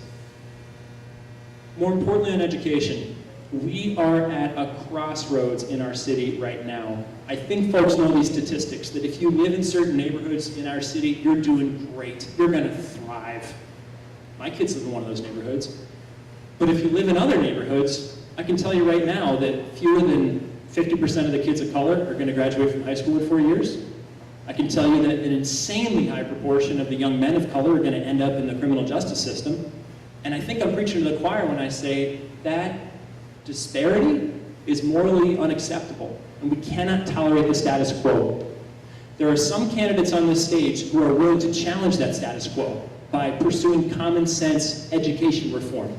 [SPEAKER 6] More importantly on education, we are at a crossroads in our city right now. I think folks know these statistics, that if you live in certain neighborhoods in our city, you're doing great. You're going to thrive. My kids live in one of those neighborhoods. But if you live in other neighborhoods, I can tell you right now that fewer than 50% of the kids of color are going to graduate from high school in 4 years. I can tell you that an insanely high proportion of the young men of color are going to end up in the criminal justice system. And I think I'm preaching to the choir when I say that disparity is morally unacceptable, and we cannot tolerate the status quo. There are some candidates on this stage who are willing to challenge that status quo by pursuing common sense education reform,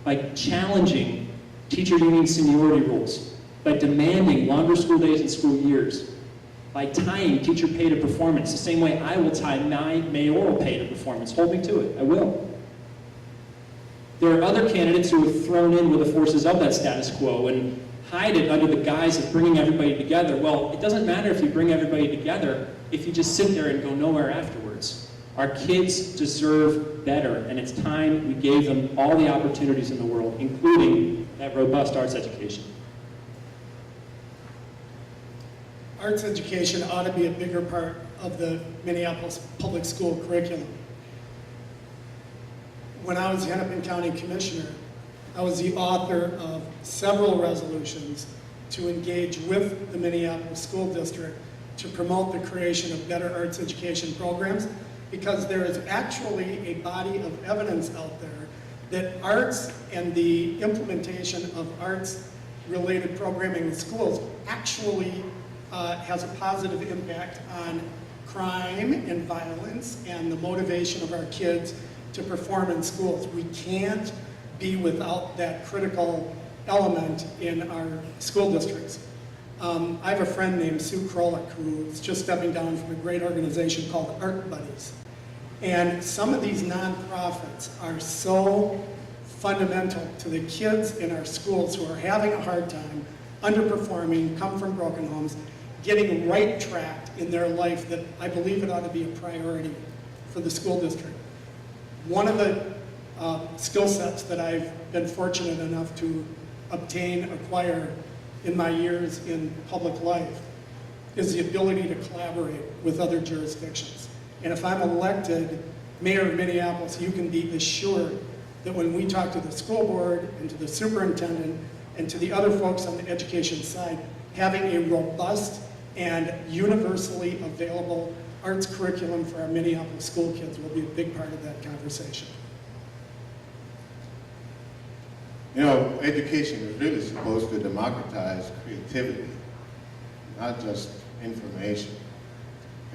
[SPEAKER 6] by challenging teacher union seniority rules, by demanding longer school days and school years, by tying teacher pay to performance, the same way I will tie my mayoral pay to performance. Hold me to it, I will. There are other candidates who are thrown in with the forces of that status quo and hide it under the guise of bringing everybody together. Well, it doesn't matter if you bring everybody together if you just sit there and go nowhere afterwards. Our kids deserve better, and it's time we gave them all the opportunities in the world, including that robust arts education.
[SPEAKER 5] Arts education ought to be a bigger part of the Minneapolis public school curriculum. When I was Hennepin County Commissioner, I was the author of several resolutions to engage with the Minneapolis School District to promote the creation of better arts education programs, because there is actually a body of evidence out there that arts and the implementation of arts-related programming in schools actually has a positive impact on crime and violence and the motivation of our kids to perform in schools. We can't be without that critical element in our school districts. I have a friend named Sue Krolik who's just stepping down from a great organization called Art Buddies. And some of these nonprofits are so fundamental to the kids in our schools who are having a hard time, underperforming, come from broken homes, getting right-tracked in their life, that I believe it ought to be a priority for the school district. One of the skill sets that I've been fortunate enough to acquire in my years in public life is the ability to collaborate with other jurisdictions. And if I'm elected mayor of Minneapolis, you can be assured that when we talk to the school board and to the superintendent and to the other folks on the education side, having a robust and universally available arts curriculum for our Minneapolis school kids will be a big part of that conversation.
[SPEAKER 2] You know, education is really supposed to democratize creativity, not just information.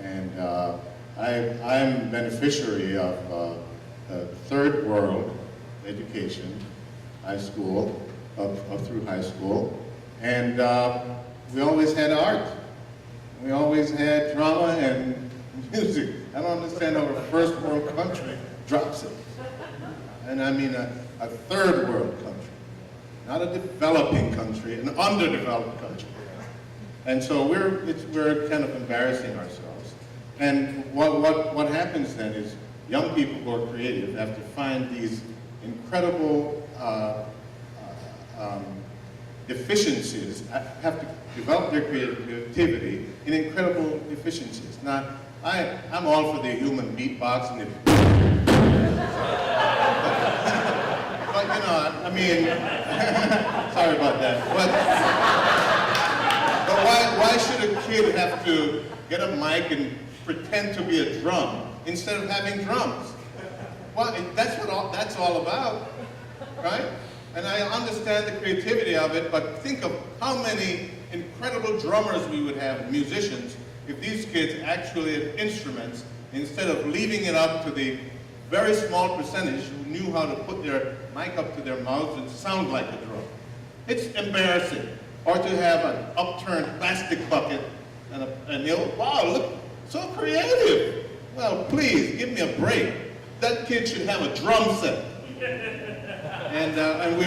[SPEAKER 2] And I'm beneficiary of third world education, high school, up through high school. And we always had art. We always had drama and music. I don't understand how a first world country drops it. And I mean a third world country, not a developing country, an underdeveloped country. And so we're kind of embarrassing ourselves. And what happens then is young people who are creative have to find these incredible efficiencies, have to develop their creativity in incredible efficiencies. Now, I'm all for the human beatbox and but you know, I mean, sorry about that. But why should a kid have to get a mic and pretend to be a drum instead of having drums? Well, that's what that's all about, right? And I understand the creativity of it, but think of how many incredible drummers we would have and musicians if these kids actually had instruments instead of leaving it up to the very small percentage who knew how to put their mic up to their mouths and sound like a drum. It's embarrassing. Or to have an upturned plastic bucket and they'll, wow, look, so creative. Well, please, give me a break. That kid should have a drum set. And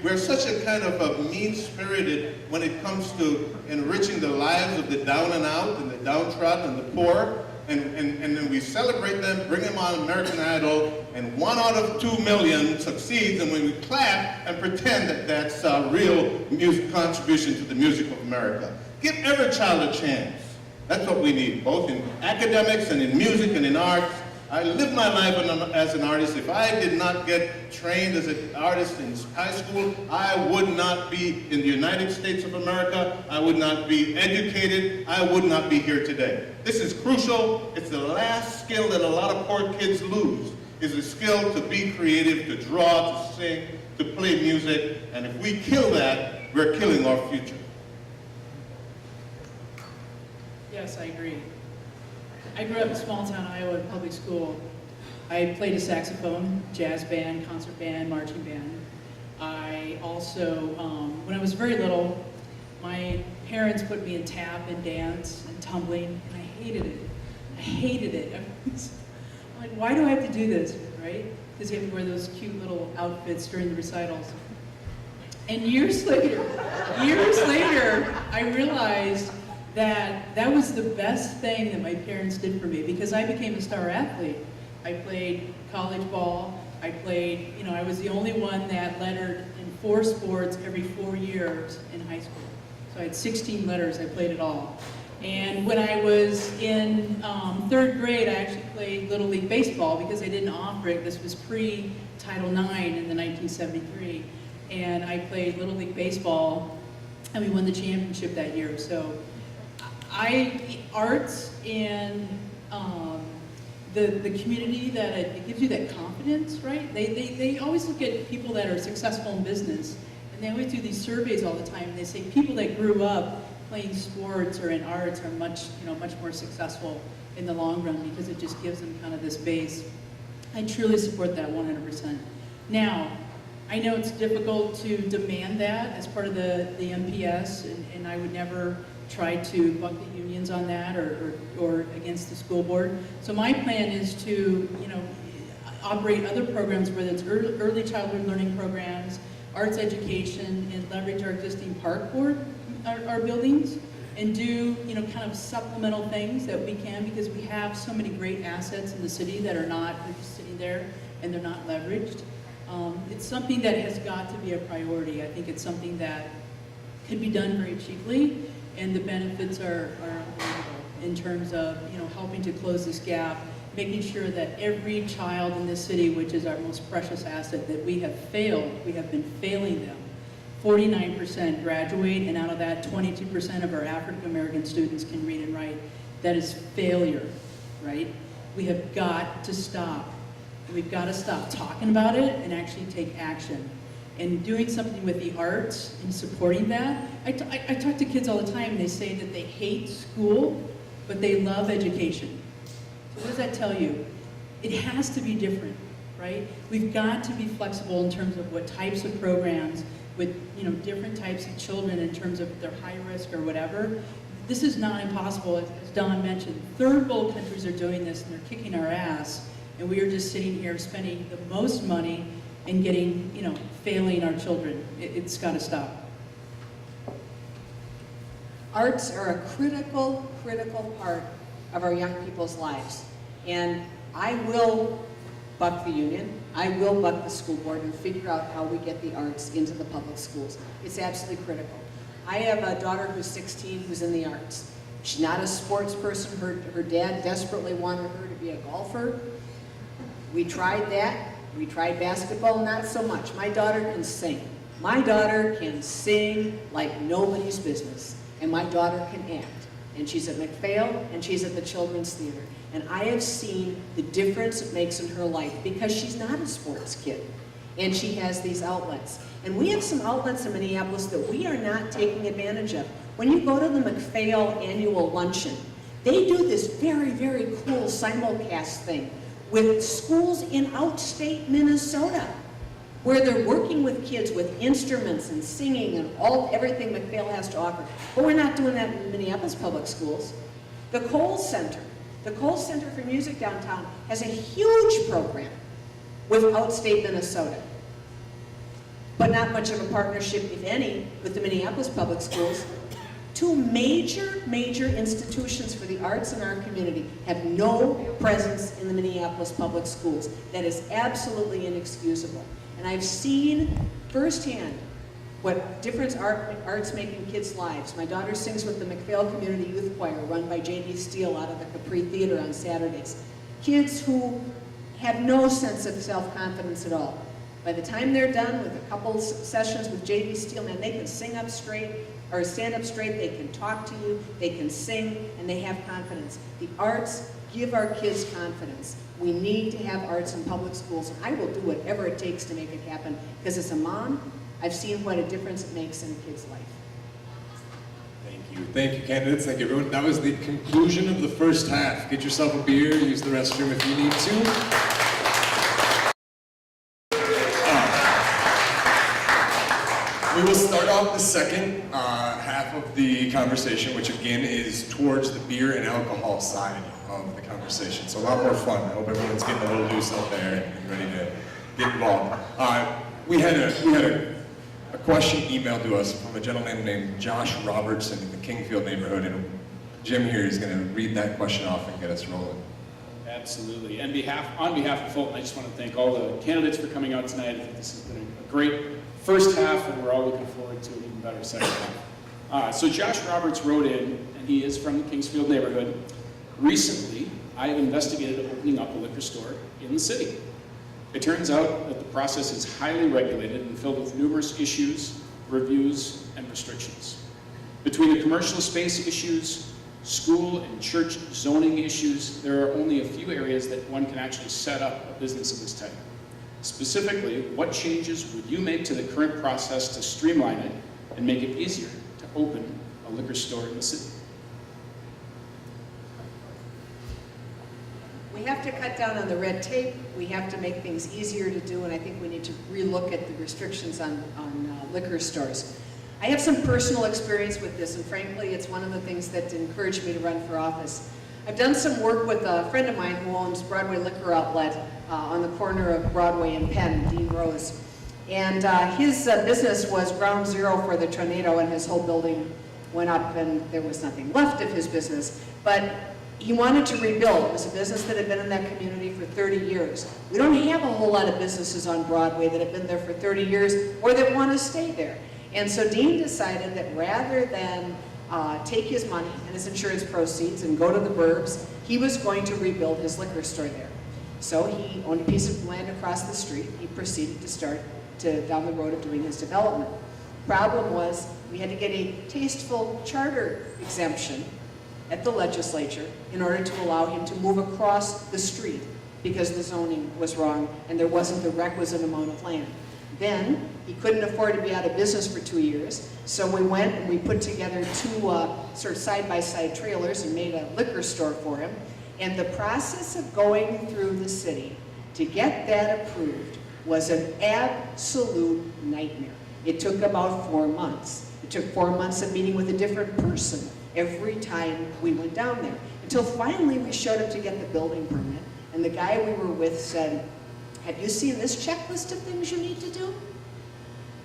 [SPEAKER 2] we're such a kind of a mean-spirited when it comes to enriching the lives of the down and out and the downtrodden and the poor. And then we celebrate them, bring them on American Idol, and 1 out of 2 million succeeds, and when we clap and pretend that that's a real music contribution to the music of America. Give every child a chance. That's what we need, both in academics and in music and in arts. I lived my life as an artist. If I did not get trained as an artist in high school, I would not be in the United States of America. I would not be educated. I would not be here today. This is crucial. It's the last skill that a lot of poor kids lose, is the skill to be creative, to draw, to sing, to play music. And if we kill that, we're killing our future.
[SPEAKER 4] Yes, I agree. I grew up in small town Iowa in public school. I played a saxophone, jazz band, concert band, marching band. I also, when I was very little, my parents put me in tap and dance and tumbling, and I hated it. I hated it. I'm like, why do I have to do this, right? Because you have to wear those cute little outfits during the recitals. And years later, I realized that was the best thing that my parents did for me, because I became a star athlete. I played college ball. I played, I was the only one that lettered in 4 sports every 4 years in high school. So I had 16 letters, I played it all. And when I was in 3rd grade, I actually played Little League Baseball because they didn't offer it. This was pre-Title IX in the 1973. And I played Little League Baseball, and we won the championship that year. So arts and the community, that it gives you that confidence, right? They always look at people that are successful in business, and they always do these surveys all the time, and they say people that grew up playing sports or in arts are much more successful in the long run, because it just gives them kind of this base. I truly support that 100%. Now, I know it's difficult to demand that as part of the MPS, and I would never try to buck the unions on that or against the school board. So my plan is to, operate other programs, whether it's early childhood learning programs, arts education, and leverage our existing park board, our buildings, and do, kind of supplemental things that we can, because we have so many great assets in the city that are not, they're just sitting there and they're not leveraged. It's something that has got to be a priority. I think it's something that could be done very cheaply, and the benefits are unbelievable in terms of, helping to close this gap, making sure that every child in this city, which is our most precious asset, that we have been failing them. 49% graduate, and out of that, 22% of our African American students can read and write. That is failure, right? We have got to stop. We've got to stop talking about it and actually take action. And doing something with the arts and supporting that. I talk to kids all the time, and they say that they hate school, but they love education. So what does that tell you? It has to be different, right? We've got to be flexible in terms of what types of programs with, different types of children in terms of if they're high risk or whatever. This is not impossible, as Don mentioned. Third world countries are doing this, and they're kicking our ass, and we are just sitting here spending the most money and getting, failing our children. It's got to stop.
[SPEAKER 3] Arts are a critical, critical part of our young people's lives. And I will buck the union, I will buck the school board and figure out how we get the arts into the public schools. It's absolutely critical. I have a daughter who's 16 who's in the arts. She's not a sports person. Her dad desperately wanted her to be a golfer. We tried that. We tried basketball, not so much. My daughter can sing. My daughter can sing like nobody's business. And my daughter can act. And she's at McPhail, and she's at the Children's Theater. And I have seen the difference it makes in her life because she's not a sports kid. And she has these outlets. And we have some outlets in Minneapolis that we are not taking advantage of. When you go to the McPhail annual luncheon, they do this very, very cool simulcast thing with schools in outstate Minnesota, where they're working with kids with instruments and singing and everything McPhail has to offer. But we're not doing that in Minneapolis public schools. The Cole Center for Music downtown has a huge program with outstate Minnesota, but not much of a partnership, if any, with the Minneapolis public schools. Two major institutions for the arts in our community have no presence in the Minneapolis public schools. That is absolutely inexcusable. And I've seen firsthand what difference arts make in kids' lives. My daughter sings with the McPhail Community Youth Choir, run by J.D. Steele out of the Capri Theater on Saturdays. Kids who have no sense of self-confidence at all. By the time they're done with a couple sessions with J.D. Steele, man, they can sing up straight, or stand up straight, they can talk to you, they can sing, and they have confidence. The arts give our kids confidence. We need to have arts in public schools, and I will do whatever it takes to make it happen, because as a mom, I've seen what a difference it makes in a kid's life.
[SPEAKER 7] Thank you, candidates. Thank you, everyone. That was the conclusion of the first half. Get yourself a beer, use the restroom if you need to. We will start off the second half of the conversation, which again is towards the beer and alcohol side of the conversation. So a lot more fun. I hope everyone's getting a little loose out there and ready to get involved. We had a question emailed to us from a gentleman named Josh Robertson in the Kingfield neighborhood, and Jim here is going to read that question off and get us rolling.
[SPEAKER 12] Absolutely. And on behalf of Fulton, I just want to thank all the candidates for coming out tonight. I think this has been a great first half, and we're all looking forward to an even better second half. So Josh Roberts wrote in, and he is from the Kingsfield neighborhood. Recently, I have investigated opening up a liquor store in the city. It turns out that the process is highly regulated and filled with numerous issues, reviews, and restrictions. Between the commercial space issues, school and church zoning issues, there are only a few areas that one can actually set up a business of this type. Specifically, what changes would you make to the current process to streamline it and make it easier to open a liquor store in the city?
[SPEAKER 3] We have to cut down on the red tape. We have to make things easier to do, and I think we need to relook at the restrictions on liquor stores. I have some personal experience with this, and frankly, it's one of the things that encouraged me to run for office. I've done some work with a friend of mine who owns Broadway Liquor Outlet on the corner of Broadway and Penn, Dean Rose. And his business was ground zero for the tornado, and his whole building went up, and there was nothing left of his business. But he wanted to rebuild. It was a business that had been in that community for 30 years. We don't have a whole lot of businesses on Broadway that have been there for 30 years or that want to stay there. And so Dean decided that rather than take his money and his insurance proceeds and go to the burbs, he was going to rebuild his liquor store there. So he owned a piece of land across the street. He proceeded to start down the road of doing his development. Problem was, we had to get a tasteful charter exemption at the legislature in order to allow him to move across the street because the zoning was wrong and there wasn't the requisite amount of land. Then, he couldn't afford to be out of business for 2 years, so we went and we put together two sort of side-by-side trailers and made a liquor store for him. And the process of going through the city to get that approved was an absolute nightmare. It took about 4 months. It took 4 months of meeting with a different person every time we went down there, until finally we showed up to get the building permit, and the guy we were with said, "Have you seen this checklist of things you need to do?"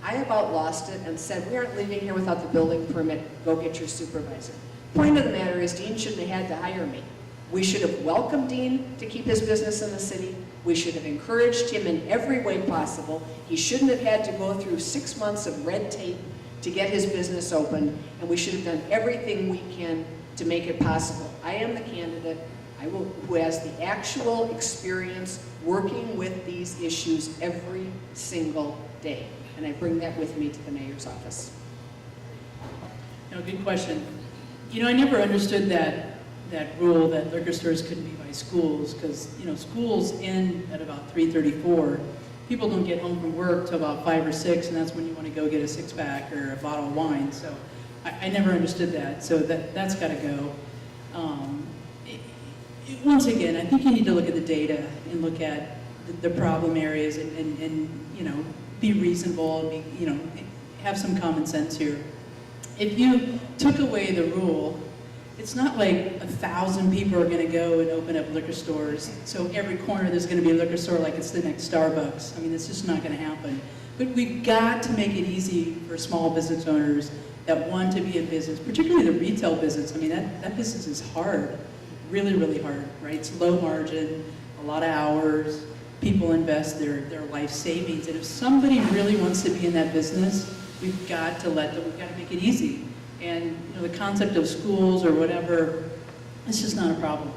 [SPEAKER 3] I about lost it and said, we aren't leaving here without the building permit, go get your supervisor. Point of the matter is, Dean shouldn't have had to hire me. We should have welcomed Dean to keep his business in the city. We should have encouraged him in every way possible. He shouldn't have had to go through 6 months of red tape to get his business open, and we should have done everything we can to make it possible. I am the candidate who has the actual experience working with these issues every single day, and I bring that with me to the mayor's office.
[SPEAKER 4] No, good question. You know, I never understood that rule that liquor stores couldn't be by schools, because, you know, schools end at about 3:34. People don't get home from work till about 5 or 6, and that's when you want to go get a six-pack or a bottle of wine. So I never understood that. So that's got to go. Once again, I think you need to look at the data and look at the problem areas and you know, be reasonable, you know, have some common sense here. If you took away the rule, it's not like 1,000 people are going to go and open up liquor stores. So every corner there's going to be a liquor store like it's the next Starbucks. I mean, it's just not going to happen. But we've got to make it easy for small business owners that want to be in business, particularly the retail business. I mean, that business is hard, really, really hard, right? It's low margin, a lot of hours. People invest their life savings. And if somebody really wants to be in that business, we've got to make it easy. And you know, the concept of schools or whatever, it's just not a problem.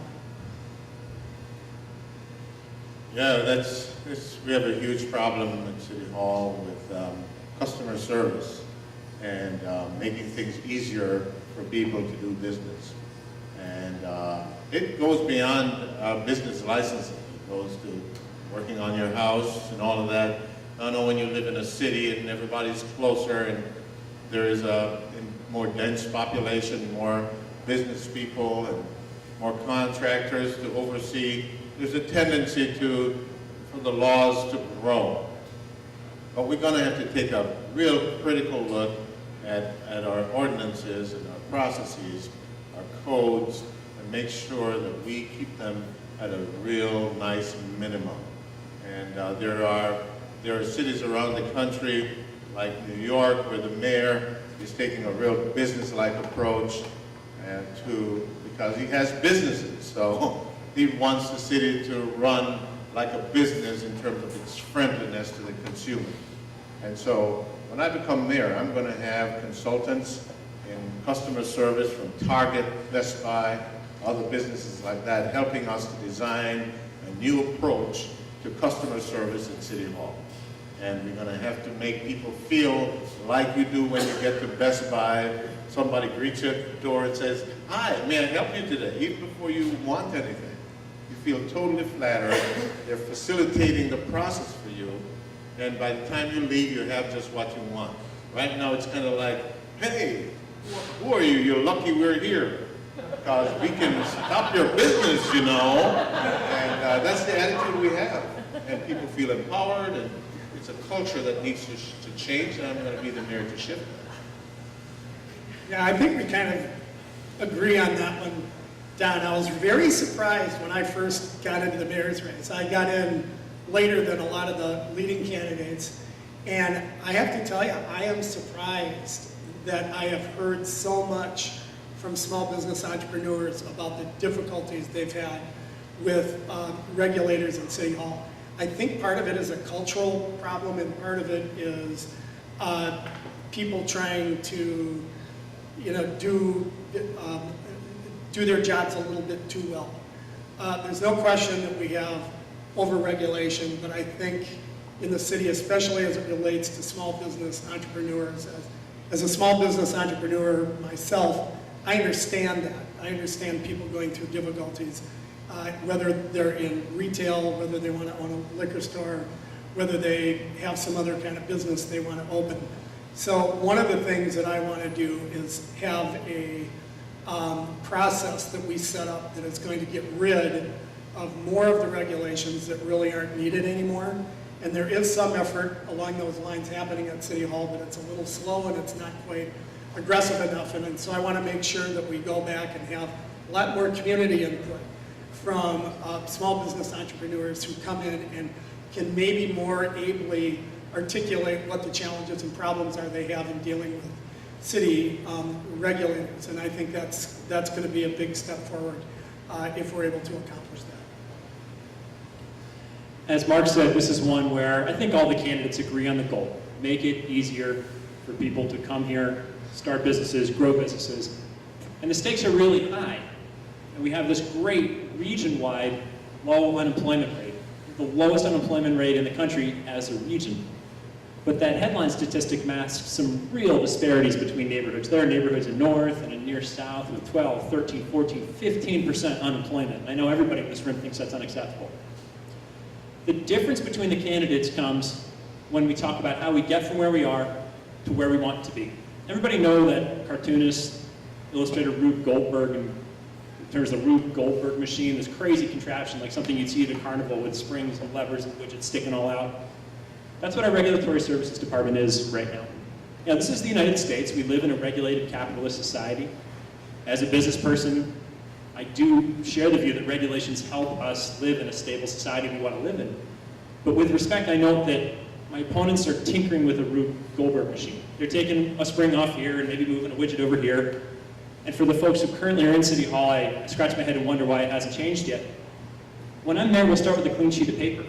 [SPEAKER 2] Yeah, we have a huge problem at City Hall with customer service and making things easier for people to do business. And it goes beyond business licensing. It goes to working on your house and all of that. I know when you live in a city and everybody's closer and there is a more dense population, more business people and more contractors to oversee, there's a tendency for the laws to grow. But we're going to have to take a real critical look at our ordinances and our processes, our codes, and make sure that we keep them at a real nice minimum. And there are cities around the country, like New York, where the mayor is taking a real business-like approach because he has businesses. So he wants the city to run like a business in terms of its friendliness to the consumer. And so when I become mayor, I'm going to have consultants in customer service from Target, Best Buy, other businesses like that, helping us to design a new approach to customer service at City Hall. And we're going to have to make people feel like you do when you get to Best Buy. Somebody greets you at the door and says, "Hi, may I help you today?" Even before you want anything. You feel totally flattered. They're facilitating the process for you. And by the time you leave, you have just what you want. Right now, it's kind of like, "Hey, who are you? You're lucky we're here, because we can stop your business, you know." And that's the attitude we have. And people feel empowered, and it's a culture that needs to change, and I'm going to be the mayor to shift that.
[SPEAKER 5] Yeah, I think we kind of agree on that one, Don. I was very surprised when I first got into the mayor's race. I got in later than a lot of the leading candidates, and I have to tell you, I am surprised that I have heard so much from small business entrepreneurs about the difficulties they've had with regulators in City Hall. I think part of it is a cultural problem, and part of it is people trying to, you know, do their jobs a little bit too well. There's no question that we have over-regulation, but I think in the city, especially as it relates to small business entrepreneurs, as a small business entrepreneur myself, I understand that. I understand people going through difficulties. Whether they're in retail, whether they want to own a liquor store, whether they have some other kind of business they want to open. So one of the things that I want to do is have a process that we set up that is going to get rid of more of the regulations that really aren't needed anymore. And there is some effort along those lines happening at City Hall, but it's a little slow and it's not quite aggressive enough. And so I want to make sure that we go back and have a lot more community input from small business entrepreneurs who come in and can maybe more ably articulate what the challenges and problems are they have in dealing with city regulators. And I think that's going to be a big step forward if we're able to accomplish that.
[SPEAKER 6] As Mark said, this is one where I think all the candidates agree on the goal. Make it easier for people to come here, start businesses, grow businesses. And the stakes are really high. And we have this great region-wide low unemployment rate, the lowest unemployment rate in the country as a region. But that headline statistic masks some real disparities between neighborhoods. There are neighborhoods in North and in near South with 12, 13, 14, 15% unemployment. I know everybody in this room thinks that's unacceptable. The difference between the candidates comes when we talk about how we get from where we are to where we want to be. Everybody know that cartoonist, illustrator Rube Goldberg, in terms of the Rube Goldberg machine, this crazy contraption like something you'd see at a carnival with springs and levers and widgets sticking all out. That's what our regulatory services department is right now. Now, this is the United States. We live in a regulated capitalist society. As a business person, I do share the view that regulations help us live in a stable society we want to live in. But with respect, I note that my opponents are tinkering with a Rube Goldberg machine. They're taking a spring off here and maybe moving a widget over here. And for the folks who currently are in City Hall, I scratch my head and wonder why it hasn't changed yet. When I'm there, we'll start with a clean sheet of paper.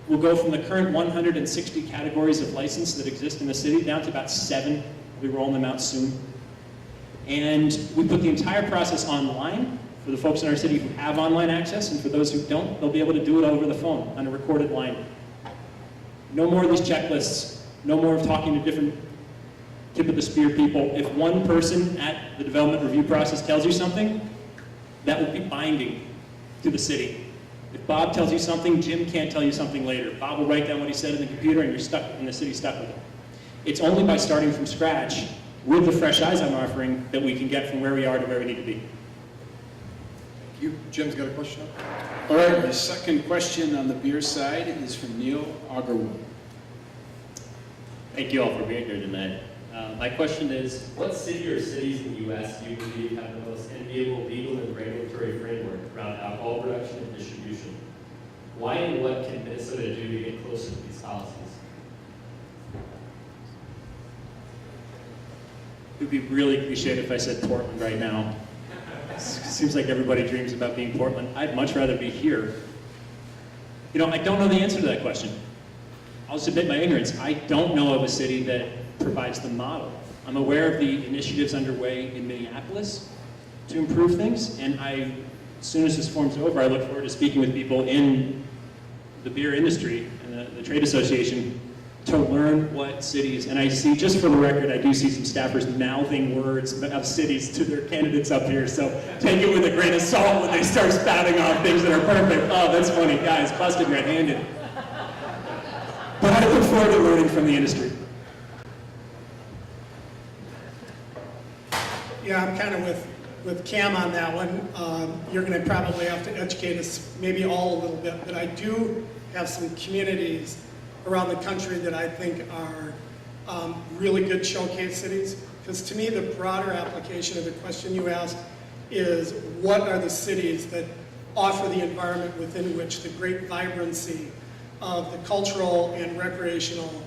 [SPEAKER 6] We'll go from the current 160 categories of license that exist in the city down to about 7. We'll be rolling them out soon. And we put the entire process online for the folks in our city who have online access, and for those who don't, they'll be able to do it over the phone on a recorded line. No more of these checklists, no more of talking to different tip of the spear people. If one person at the development review process tells you something, that will be binding to the city. If Bob tells you something, Jim can't tell you something later. Bob will write down what he said in the computer and you're stuck, and the city's stuck with it. It's only by starting from scratch with the fresh eyes I'm offering that we can get from where we are to where we need to be.
[SPEAKER 7] Thank you. Jim's got a question.
[SPEAKER 12] All right, the second question on the beer side is from Neil Augerwood.
[SPEAKER 13] Thank you all for being here tonight. My question is, what city or cities in the U.S. do you believe have the most enviable legal and regulatory framework around alcohol production and distribution? Why and what can Minnesota do to get closer to these policies?
[SPEAKER 6] It would be really cliched if I said Portland right now. Seems like everybody dreams about being Portland. I'd much rather be here. You know, I don't know the answer to that question. I'll just admit my ignorance. I don't know of a city that provides the model. I'm aware of the initiatives underway in Minneapolis to improve things, and as soon as this form's over, I look forward to speaking with people in the beer industry and the trade association to learn what cities, and I see, just for the record, I do see some staffers mouthing words of cities to their candidates up here, so take it with a grain of salt when they start spouting off things that are perfect. Oh, that's funny, guys, busted red-handed. But I look forward to learning from the industry.
[SPEAKER 5] Yeah, I'm kind of with Cam on that one. You're going to probably have to educate us, maybe all a little bit, but I do have some communities around the country that I think are really good showcase cities. Because to me, the broader application of the question you asked is, what are the cities that offer the environment within which the great vibrancy of the cultural and recreational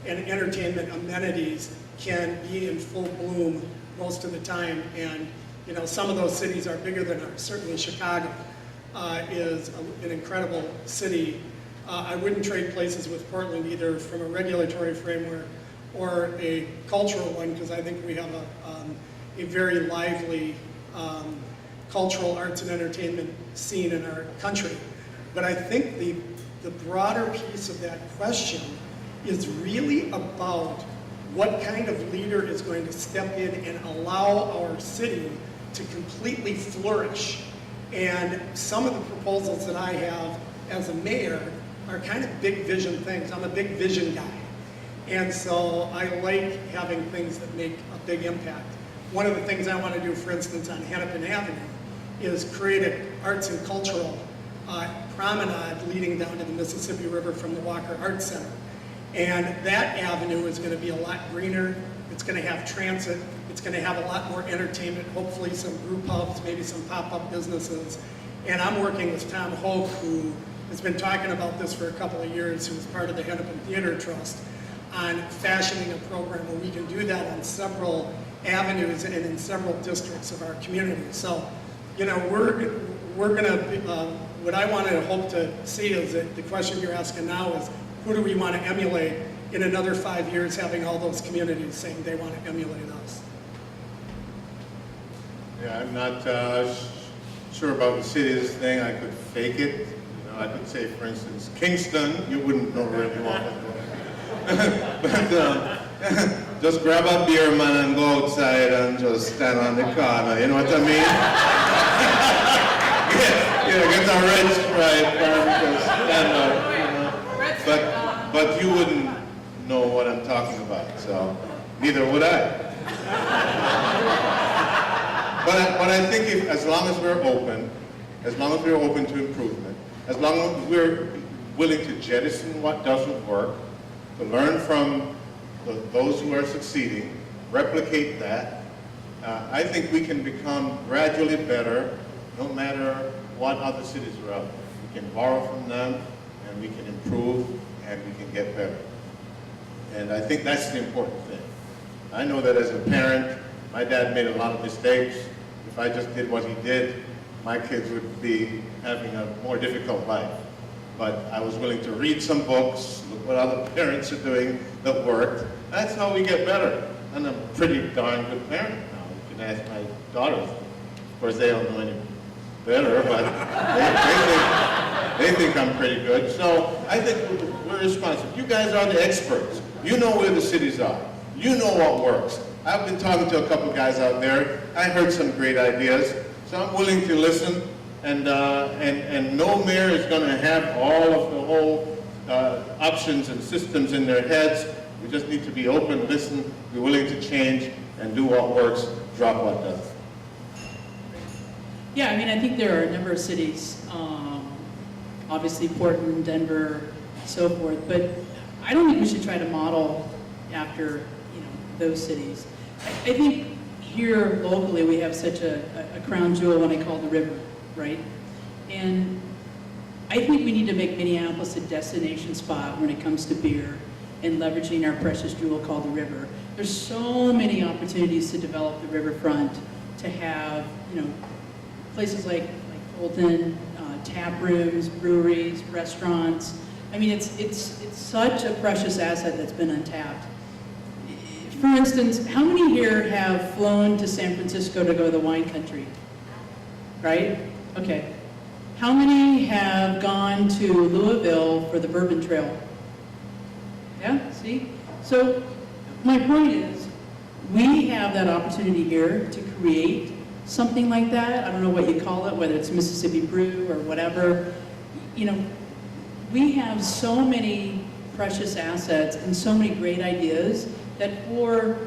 [SPEAKER 5] and entertainment amenities can be in full bloom most of the time. And you know, some of those cities are bigger than ours. Certainly Chicago is an incredible city. I wouldn't trade places with Portland either from a regulatory framework or a cultural one, because I think we have a very lively cultural arts and entertainment scene in our country. But I think the broader piece of that question is really about what kind of leader is going to step in and allow our city to completely flourish. And some of the proposals that I have as a mayor are kind of big vision things. I'm a big vision guy. And so I like having things that make a big impact. One of the things I want to do, for instance, on Hennepin Avenue is create an arts and cultural promenade leading down to the Mississippi River from the Walker Arts Center. And that avenue is going to be a lot greener. It's going to have transit. It's going to have a lot more entertainment, hopefully some brew pubs, maybe some pop-up businesses. And I'm working with Tom Hoke, who has been talking about this for a couple of years, who's part of the Hennepin Theater Trust, on fashioning a program where we can do that on several avenues and in several districts of our community. So, you know, we're going to, what I want to hope to see is that the question you're asking now is, who do we want to emulate in another 5 years, having all those communities saying they want to emulate us?
[SPEAKER 2] Yeah, I'm not sure about the cities thing. I could fake it. You know, I could say, for instance, Kingston. You wouldn't know where you want to go. But just grab a beer, man, and go outside and just stand on the corner. You know what I mean? Get a red Sprite and just stand up. You know? But you wouldn't know what I'm talking about. So neither would I. But I think as long as we're open to improvement, as long as we're willing to jettison what doesn't work, to learn from those who are succeeding, replicate that, I think we can become gradually better no matter what other cities are out there. We can borrow from them, and we can improve, and we can get better. And I think that's the important thing. I know that as a parent, my dad made a lot of mistakes. If I just did what he did, my kids would be having a more difficult life. But I was willing to read some books, look what other parents are doing that worked. That's how we get better. And I'm a pretty darn good parent now. You can ask my daughters. Of course, they don't know any better, but they think I'm pretty good. So I think we're responsible. You guys are the experts. You know where the cities are. You know what works. I've been talking to a couple guys out there. I heard some great ideas, so I'm willing to listen. And no mayor is going to have all of the whole options and systems in their heads. We just need to be open, listen, be willing to change, and do what works, drop what doesn't.
[SPEAKER 4] Yeah, I mean, I think there are a number of cities, obviously Portland, Denver, so forth, but I don't think we should try to model after, those cities. I think here locally we have such a crown jewel, what I call the river, right? And I think we need to make Minneapolis a destination spot when it comes to beer and leveraging our precious jewel called the river. There's so many opportunities to develop the riverfront, to have, places like Fulton, tap rooms, breweries, restaurants. I mean, it's such a precious asset that's been untapped. For instance, how many here have flown to San Francisco to go to the wine country? Right? Okay. How many have gone to Louisville for the Bourbon Trail? Yeah, see? So my point is, we have that opportunity here to create something like that. I don't know what you call it, whether it's Mississippi Brew or whatever. We have so many precious assets and so many great ideas that for,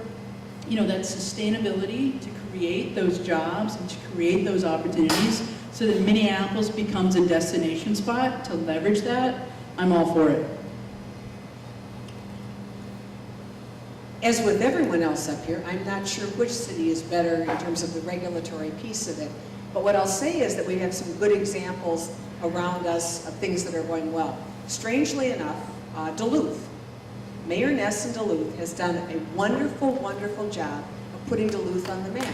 [SPEAKER 4] that sustainability to create those jobs and to create those opportunities so that Minneapolis becomes a destination spot to leverage that, I'm all for it.
[SPEAKER 3] As with everyone else up here, I'm not sure which city is better in terms of the regulatory piece of it. But what I'll say is that we have some good examples around us of things that are going well. Strangely enough, Duluth. Mayor Ness in Duluth has done a wonderful, wonderful job of putting Duluth on the map.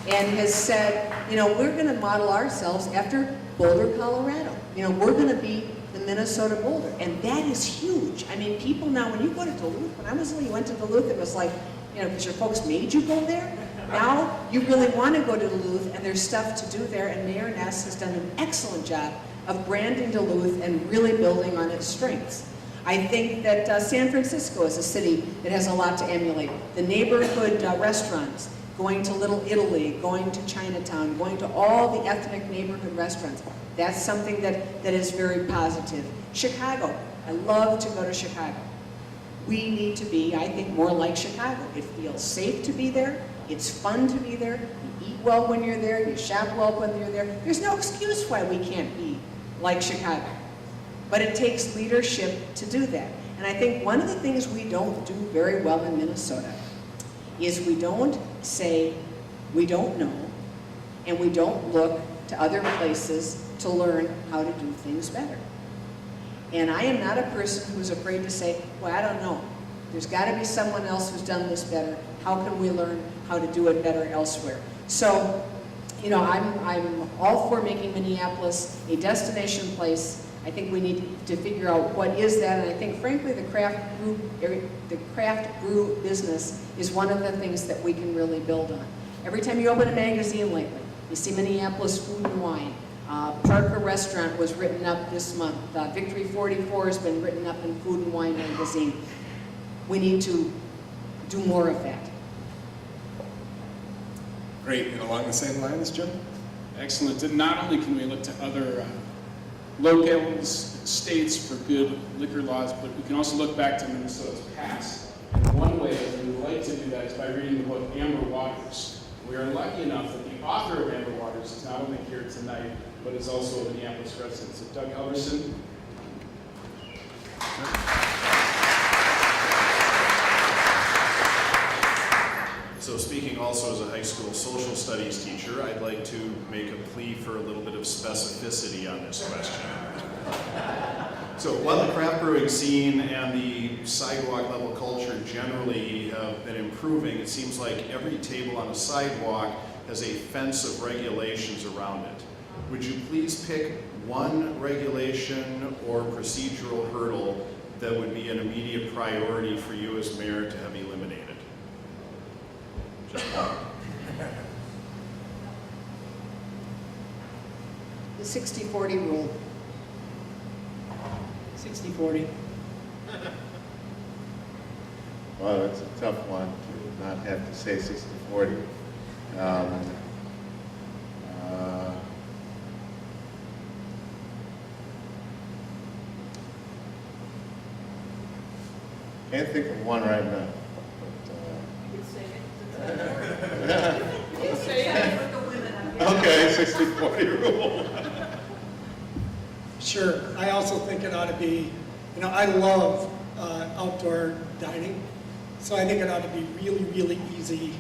[SPEAKER 3] And has said, we're going to model ourselves after Boulder, Colorado. We're going to be the Minnesota Boulder. And that is huge. I mean, people now, when you go to Duluth, when I was little, you went to Duluth, it was like, because your folks made you go there. Now, you really want to go to Duluth, and there's stuff to do there. And Mayor Ness has done an excellent job of branding Duluth and really building on its strengths. I think that San Francisco is a city that has a lot to emulate. The neighborhood restaurants, going to Little Italy, going to Chinatown, going to all the ethnic neighborhood restaurants. That's something that is very positive. Chicago, I love to go to Chicago. We need to be, I think, more like Chicago. It feels safe to be there. It's fun to be there. You eat well when you're there. You shop well when you're there. There's no excuse why we can't be like Chicago. But it takes leadership to do that. And I think one of the things we don't do very well in Minnesota is we don't say we don't know, and we don't look to other places to learn how to do things better. And I am not a person who's afraid to say, well, I don't know. There's got to be someone else who's done this better. How can we learn how to do it better elsewhere? So, you know, I'm all for making Minneapolis a destination place. I think we need to figure out what is that, and I think, frankly, the craft brew business is one of the things that we can really build on. Every time you open a magazine lately, you see Minneapolis Food and Wine. Parker Restaurant was written up this month. Victory 44 has been written up in Food and Wine magazine. We need to do more of that.
[SPEAKER 7] Great, and along the same lines, Jim?
[SPEAKER 12] Excellent. And not only can we look to other locales, states for good liquor laws, but we can also look back to Minnesota's past. And one way that we would like to do that is by reading the book Amber Waters. We are lucky enough that the author of Amber Waters is not only here tonight, but is also a Minneapolis resident. So Doug Helverson.
[SPEAKER 14] So speaking also as a high school social studies teacher, I'd like to make a plea for a little bit of specificity on this question. So while the craft brewing scene and the sidewalk level culture generally have been improving, it seems like every table on a sidewalk has a fence of regulations around it. Would you please pick one regulation or procedural hurdle that would be an immediate priority for you as mayor to have eliminated? Just one.
[SPEAKER 3] The 60-40 rule.
[SPEAKER 4] 60-40.
[SPEAKER 2] Well, it's a tough one to not have to say 60-40. Can't think of one right now. Okay, 60-40 rule.
[SPEAKER 5] Sure. I also think it ought to be, you know, I love outdoor dining, so I think it ought to be really, really easy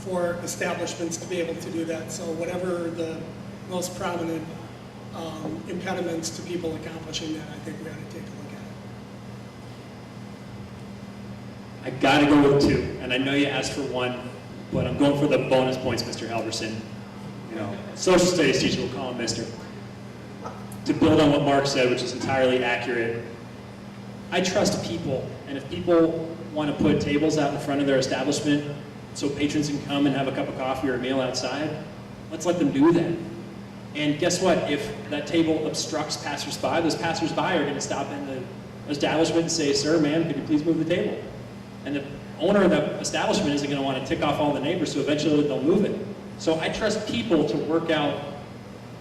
[SPEAKER 5] for establishments to be able to do that. So whatever the most prominent impediments to people accomplishing that, I think we ought to take a look at.
[SPEAKER 6] I gotta go with two, and I know you asked for one, but I'm going for the bonus points, Mr. Halverson. You know, social studies teacher will call him Mr. To build on what Mark said, which is entirely accurate, I trust people, and if people want to put tables out in front of their establishment so patrons can come and have a cup of coffee or a meal outside, let's let them do that. And guess what? If that table obstructs passersby, those passersby are going to stop in the establishment and say, "Sir, ma'am, could you please move the table?" And the owner of the establishment isn't going to want to tick off all the neighbors, so eventually they'll move it. So I trust people to work out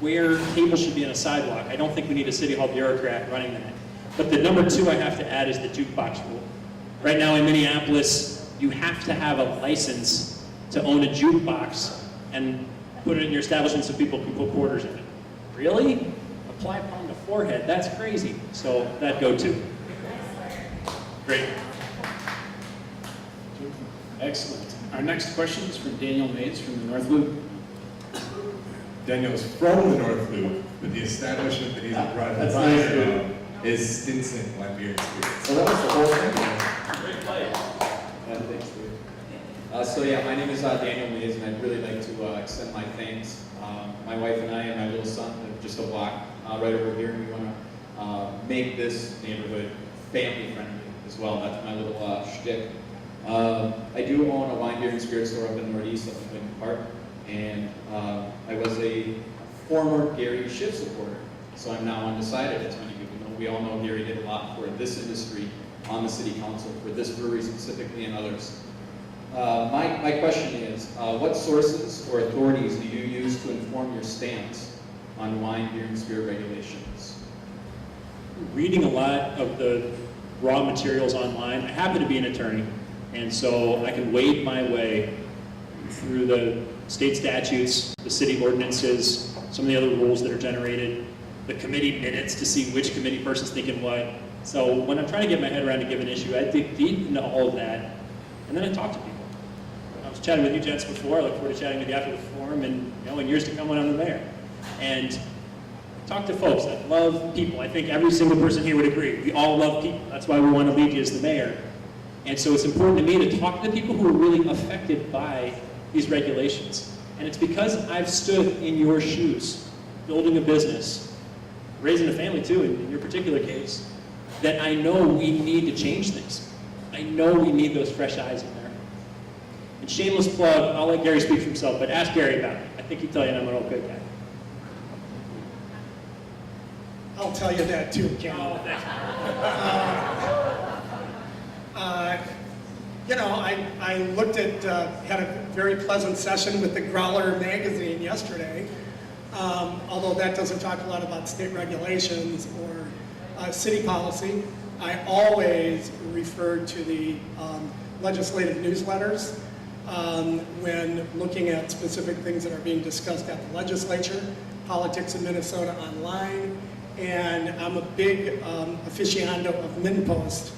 [SPEAKER 6] where tables should be on a sidewalk. I don't think we need a city hall bureaucrat running that. But the number two I have to add is the jukebox rule. Right now in Minneapolis, you have to have a license to own a jukebox and put it in your establishment so people can put quarters in it. Really? Apply upon the forehead, that's crazy. So that go too. Great.
[SPEAKER 12] Excellent. Our next question is from Daniel Mays from the North Loop.
[SPEAKER 7] Daniel's from the North Loop, but the establishment that he's a proprietor of is Stinson Wine Beer and Spirits.
[SPEAKER 15] So that was the whole thing. Great play. Yeah, thanks, dude. So yeah, my name is Daniel Mays, and I'd really like to extend my thanks. My wife and I and my little son live just a block right over here, and we want to make this neighborhood family friendly as well. That's my little shtick. I do own a wine, beer, and spirits store up in Northeast, up in Lincoln Park, and I was a former Gary Schiff supporter, so I'm now undecided, as many people know. We all know Gary did a lot for this industry on the city council, for this brewery specifically, and others. My question is, what sources or authorities do you use to inform your stance on wine, beer, and spirit regulations?
[SPEAKER 6] Reading a lot of the raw materials online. I happen to be an attorney, and so I can wade my way through the state statutes, the city ordinances, some of the other rules that are generated, the committee minutes to see which committee person's thinking what. So when I'm trying to get my head around a given issue, I dig deep into all of that, and then I talk to people. I was chatting with you gents before. I look forward to chatting with you after the forum, and in years to come when I'm the mayor. And talk to folks. I love people. I think every single person here would agree. We all love people. That's why we want to lead you as the mayor. And so it's important to me to talk to the people who are really affected by these regulations. And it's because I've stood in your shoes, building a business, raising a family too, in your particular case, that I know we need to change things. I know we need those fresh eyes in there. And shameless plug, I'll let Gary speak for himself, but ask Gary about it. I think he'd tell you I'm an old good guy.
[SPEAKER 5] I'll tell you that too, Ken. You know, I looked at, had a very pleasant session with the Growler magazine yesterday, although that doesn't talk a lot about state regulations or city policy. I always refer to the legislative newsletters when looking at specific things that are being discussed at the legislature, politics in Minnesota online, and I'm a big aficionado of MinnPost,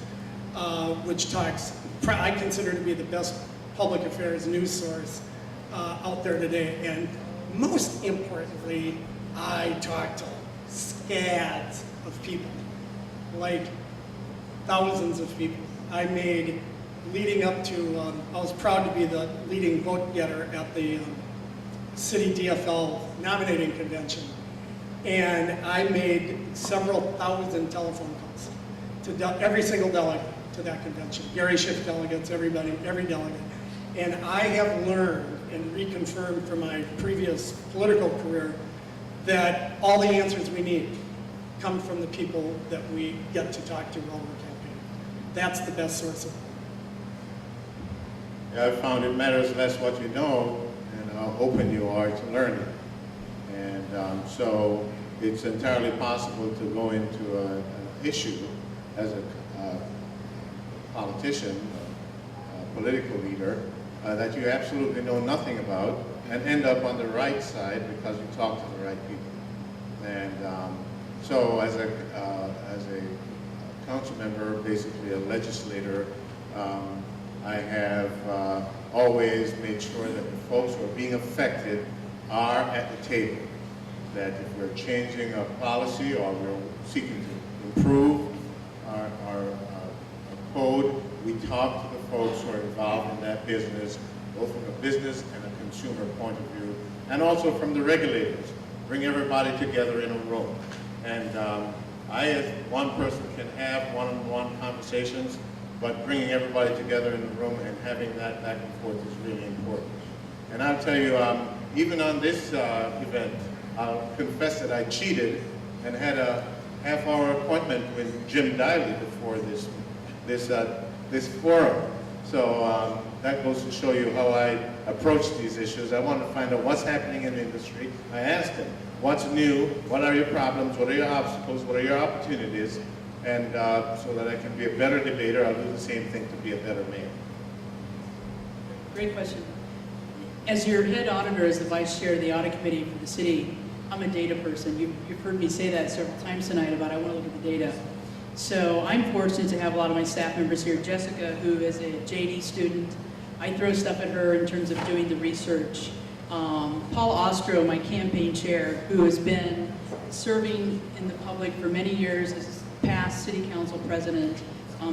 [SPEAKER 5] which talks, I consider to be the best public affairs news source out there today. And most importantly, I talk to scads of people, like thousands of people. I made, leading up to, I was proud to be the leading vote getter at the city DFL nominating convention. And I made several thousand telephone calls to every single delegate to that convention. Gary Schiff delegates, everybody, every delegate. And I have learned and reconfirmed from my previous political career that all the answers we need come from the people that we get to talk to while we're campaigning. That's the best source of it.
[SPEAKER 2] Yeah, I found it matters less what you know and how open you are to learning. And so it's entirely possible to go into an issue as a politician, a political leader, that you absolutely know nothing about and end up on the right side because you talk to the right people. And so as a council member, basically a legislator, I have always made sure that the folks who are being affected are at the table. That if we're changing a policy or we're seeking to improve our code, we talk to the folks who are involved in that business, both from a business and a consumer point of view, and also from the regulators. Bring everybody together in a room. And I, as one person, can have one-on-one conversations, but bringing everybody together in the room and having that back and forth is really important. And I'll tell you, even on this event, I'll confess that I cheated and had a half-hour appointment with Jim Diley before this forum. So that goes to show you how I approach these issues. I want to find out what's happening in the industry. I asked him, what's new? What are your problems? What are your obstacles? What are your opportunities? And so that I can be a better debater, I'll do the same thing to be a better mayor.
[SPEAKER 4] Great question. As your head auditor, as the vice chair of the audit committee for the city, I'm a data person. You've heard me say that several times tonight about I want to look at the data. So I'm fortunate to have a lot of my staff members here. Jessica, who is a JD student, I throw stuff at her in terms of doing the research. Paul Ostro, my campaign chair, who has been serving in the public for many years as past city council president.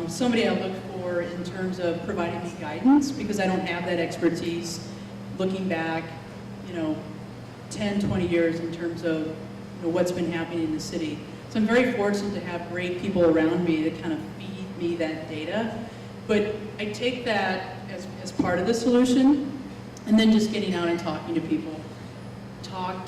[SPEAKER 4] Somebody I look for in terms of providing me guidance, because I don't have that expertise looking back, 10, 20 years in terms of what's been happening in the city. So I'm very fortunate to have great people around me that kind of feed me that data. But I take that as part of the solution, and then just getting out and talking to people. Talk.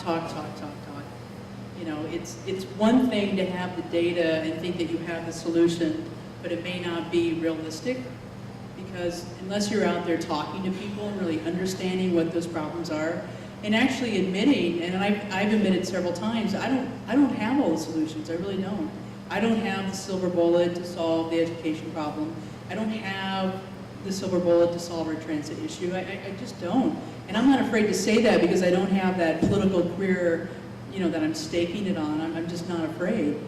[SPEAKER 4] It's one thing to have the data and think that you have the solution, but it may not be realistic, because unless you're out there talking to people and really understanding what those problems are, and actually admitting, and I've admitted several times, I don't have all the solutions. I really don't. I don't have the silver bullet to solve the education problem. I don't have the silver bullet to solve our transit issue. I just don't. And I'm not afraid to say that, because I don't have that political career, that I'm staking it on. I'm just not afraid.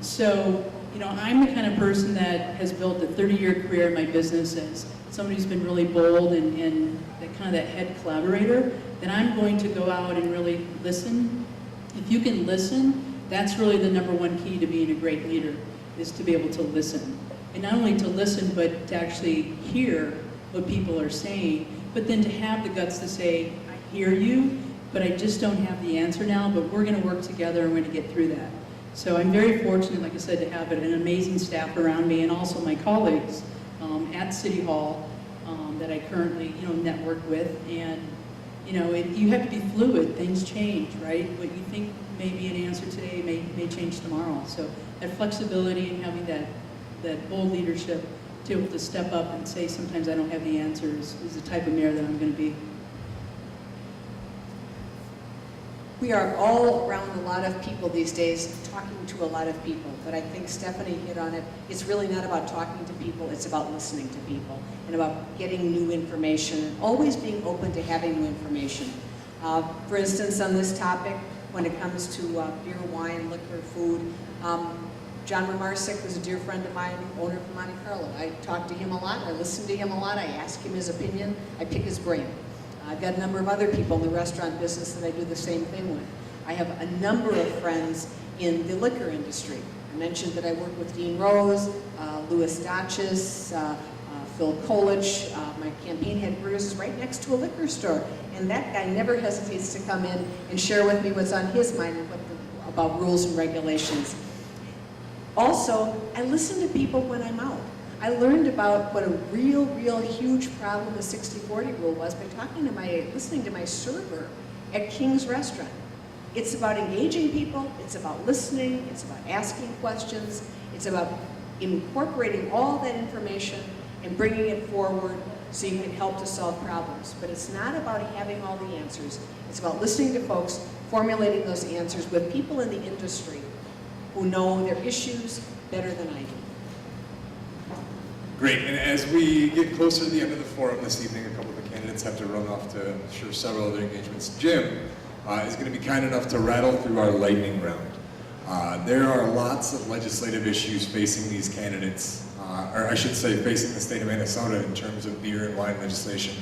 [SPEAKER 4] So I'm the kind of person that has built a 30-year career in my business as somebody who's been really bold and that head collaborator. Then I'm going to go out and really listen If you can listen, that's really the number one key to being a great leader, is to be able to listen. And not only to listen, but to actually hear what people are saying, but then to have the guts to say, I hear you, but I just don't have the answer now, but we're gonna work together and we're gonna get through that. So I'm very fortunate, like I said, to have an amazing staff around me and also my colleagues at City Hall that I currently, network with. And, you have to be fluid, things change, right? What you think may be an answer today may change tomorrow. So that flexibility and having that bold leadership to be able to step up and say, sometimes I don't have the answers, is the type of mayor that I'm gonna be.
[SPEAKER 3] We are all around a lot of people these days, talking to a lot of people, but I think Stephanie hit on it. It's really not about talking to people, it's about listening to people and about getting new information and always being open to having new information. For instance, on this topic, when it comes to beer, wine, liquor, food, John Romarsik was a dear friend of mine, owner of Monte Carlo. I talk to him a lot, I listen to him a lot, I ask him his opinion, I pick his brain. I've got a number of other people in the restaurant business that I do the same thing with. I have a number of friends in the liquor industry. I mentioned that I work with Dean Rose, Louis Dachis, Phil Kolich. My campaign headquarters is right next to a liquor store. And that guy never hesitates to come in and share with me what's on his mind and about rules and regulations. Also, I listen to people when I'm out. I learned about what a real huge problem the 60-40 rule was by listening to my server at King's Restaurant. It's about engaging people, it's about listening, it's about asking questions, it's about incorporating all that information and bringing it forward so you can help to solve problems. But it's not about having all the answers. It's about listening to folks, formulating those answers with people in the industry who know their issues better than I do.
[SPEAKER 7] Great, and as we get closer to the end of the forum this evening, a couple of the candidates have to run off to, I'm sure, several other engagements. Jim is going to be kind enough to rattle through our lightning round. There are lots of legislative issues facing these candidates, or I should say facing the state of Minnesota in terms of beer and wine legislation,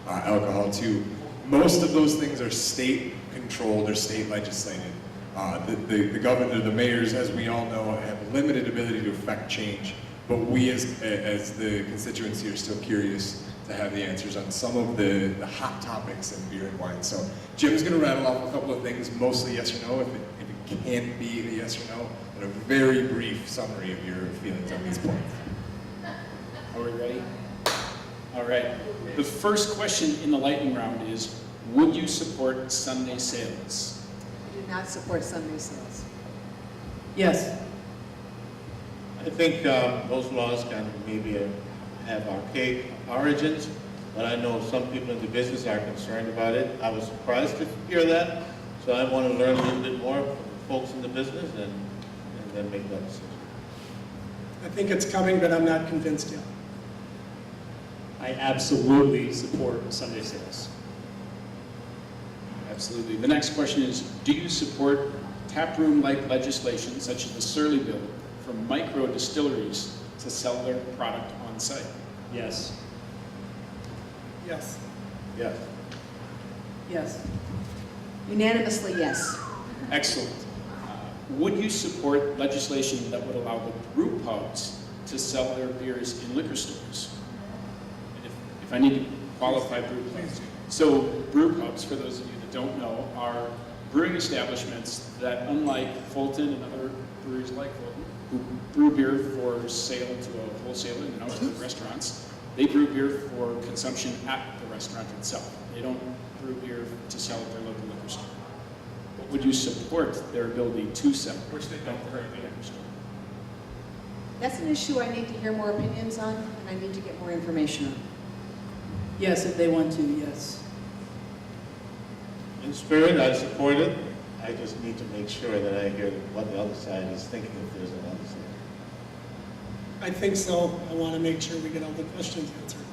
[SPEAKER 7] alcohol too. Most of those things are state controlled or state legislated. The governor, the mayors, as we all know, have limited ability to affect change. But we as the constituency are still curious to have the answers on some of the hot topics in beer and wine. So Jim's going to rattle off a couple of things, mostly yes or no, if it can't be the yes or no, and a very brief summary of your feelings on these points.
[SPEAKER 12] Are we ready? All right. The first question in the lightning round is, would you support Sunday sales?
[SPEAKER 3] I do not support Sunday sales.
[SPEAKER 4] Yes.
[SPEAKER 2] I think those laws can maybe have archaic origins, but I know some people in the business are concerned about it. I was surprised to hear that, so I want to learn a little bit more from the folks in the business and then make that decision.
[SPEAKER 5] I think it's coming, but I'm not convinced yet.
[SPEAKER 6] I absolutely support Sunday sales.
[SPEAKER 12] Absolutely. The next question is, do you support taproom-like legislation such as the Surly Bill for micro distilleries to sell their product on site?
[SPEAKER 6] Yes.
[SPEAKER 5] Yes.
[SPEAKER 2] Yes.
[SPEAKER 4] Yes.
[SPEAKER 3] Unanimously, yes.
[SPEAKER 12] Excellent. Would you support legislation that would allow the brew pubs to sell their beers in liquor stores? And if I need to qualify brew pubs. So brew pubs, for those of you that don't know, are brewing establishments that, unlike Fulton and other breweries like Fulton, who brew beer for sale to a wholesaler and out to the restaurants, they brew beer for consumption at the restaurant itself. They don't brew beer to sell at their local liquor store. But would you support their ability to sell, which they don't currently at liquor store?
[SPEAKER 3] That's an issue I need to hear more opinions on, and I need to get more information on.
[SPEAKER 4] Yes, if they want to, yes.
[SPEAKER 2] In spirit, I support it. I just need to make sure that I hear what the other side is thinking if there's another side.
[SPEAKER 5] I think so. I want to make sure we get all the questions answered.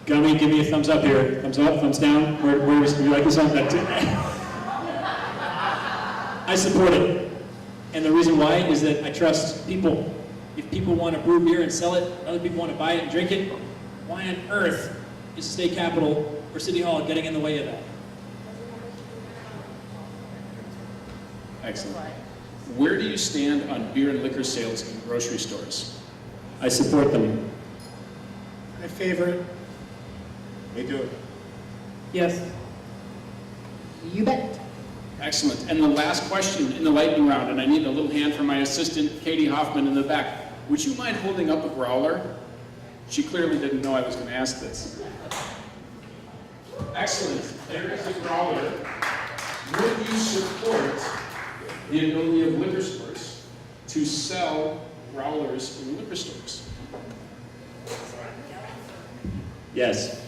[SPEAKER 6] Gummy, give me a thumbs up here. Thumbs up, thumbs down. Where would you like this on? I support it. And the reason why is that I trust people. If people want to brew beer and sell it, other people want to buy it and drink it, why on earth is the state capitol or City Hall getting in the way of that?
[SPEAKER 12] Excellent. Where do you stand on beer and liquor sales in grocery stores?
[SPEAKER 6] I support them.
[SPEAKER 5] My favorite,
[SPEAKER 2] Me too.
[SPEAKER 4] Yes.
[SPEAKER 3] You bet.
[SPEAKER 12] Excellent. And the last question in the lightning round, and I need a little hand from my assistant, Katie Hoffman, in the back. Would you mind holding up a growler? She clearly didn't know I was going to ask this. Excellent. There is a growler. Would you support the ability of liquor stores to sell growlers in liquor stores?
[SPEAKER 6] Yes.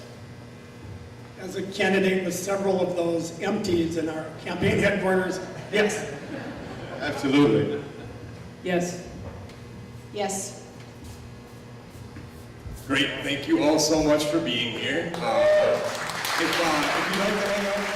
[SPEAKER 5] as a candidate with several of those empties in our campaign headquarters, yes.
[SPEAKER 2] Absolutely.
[SPEAKER 4] Yes.
[SPEAKER 3] Yes.
[SPEAKER 7] Great, thank you all so much for being here. If you'd like to hang out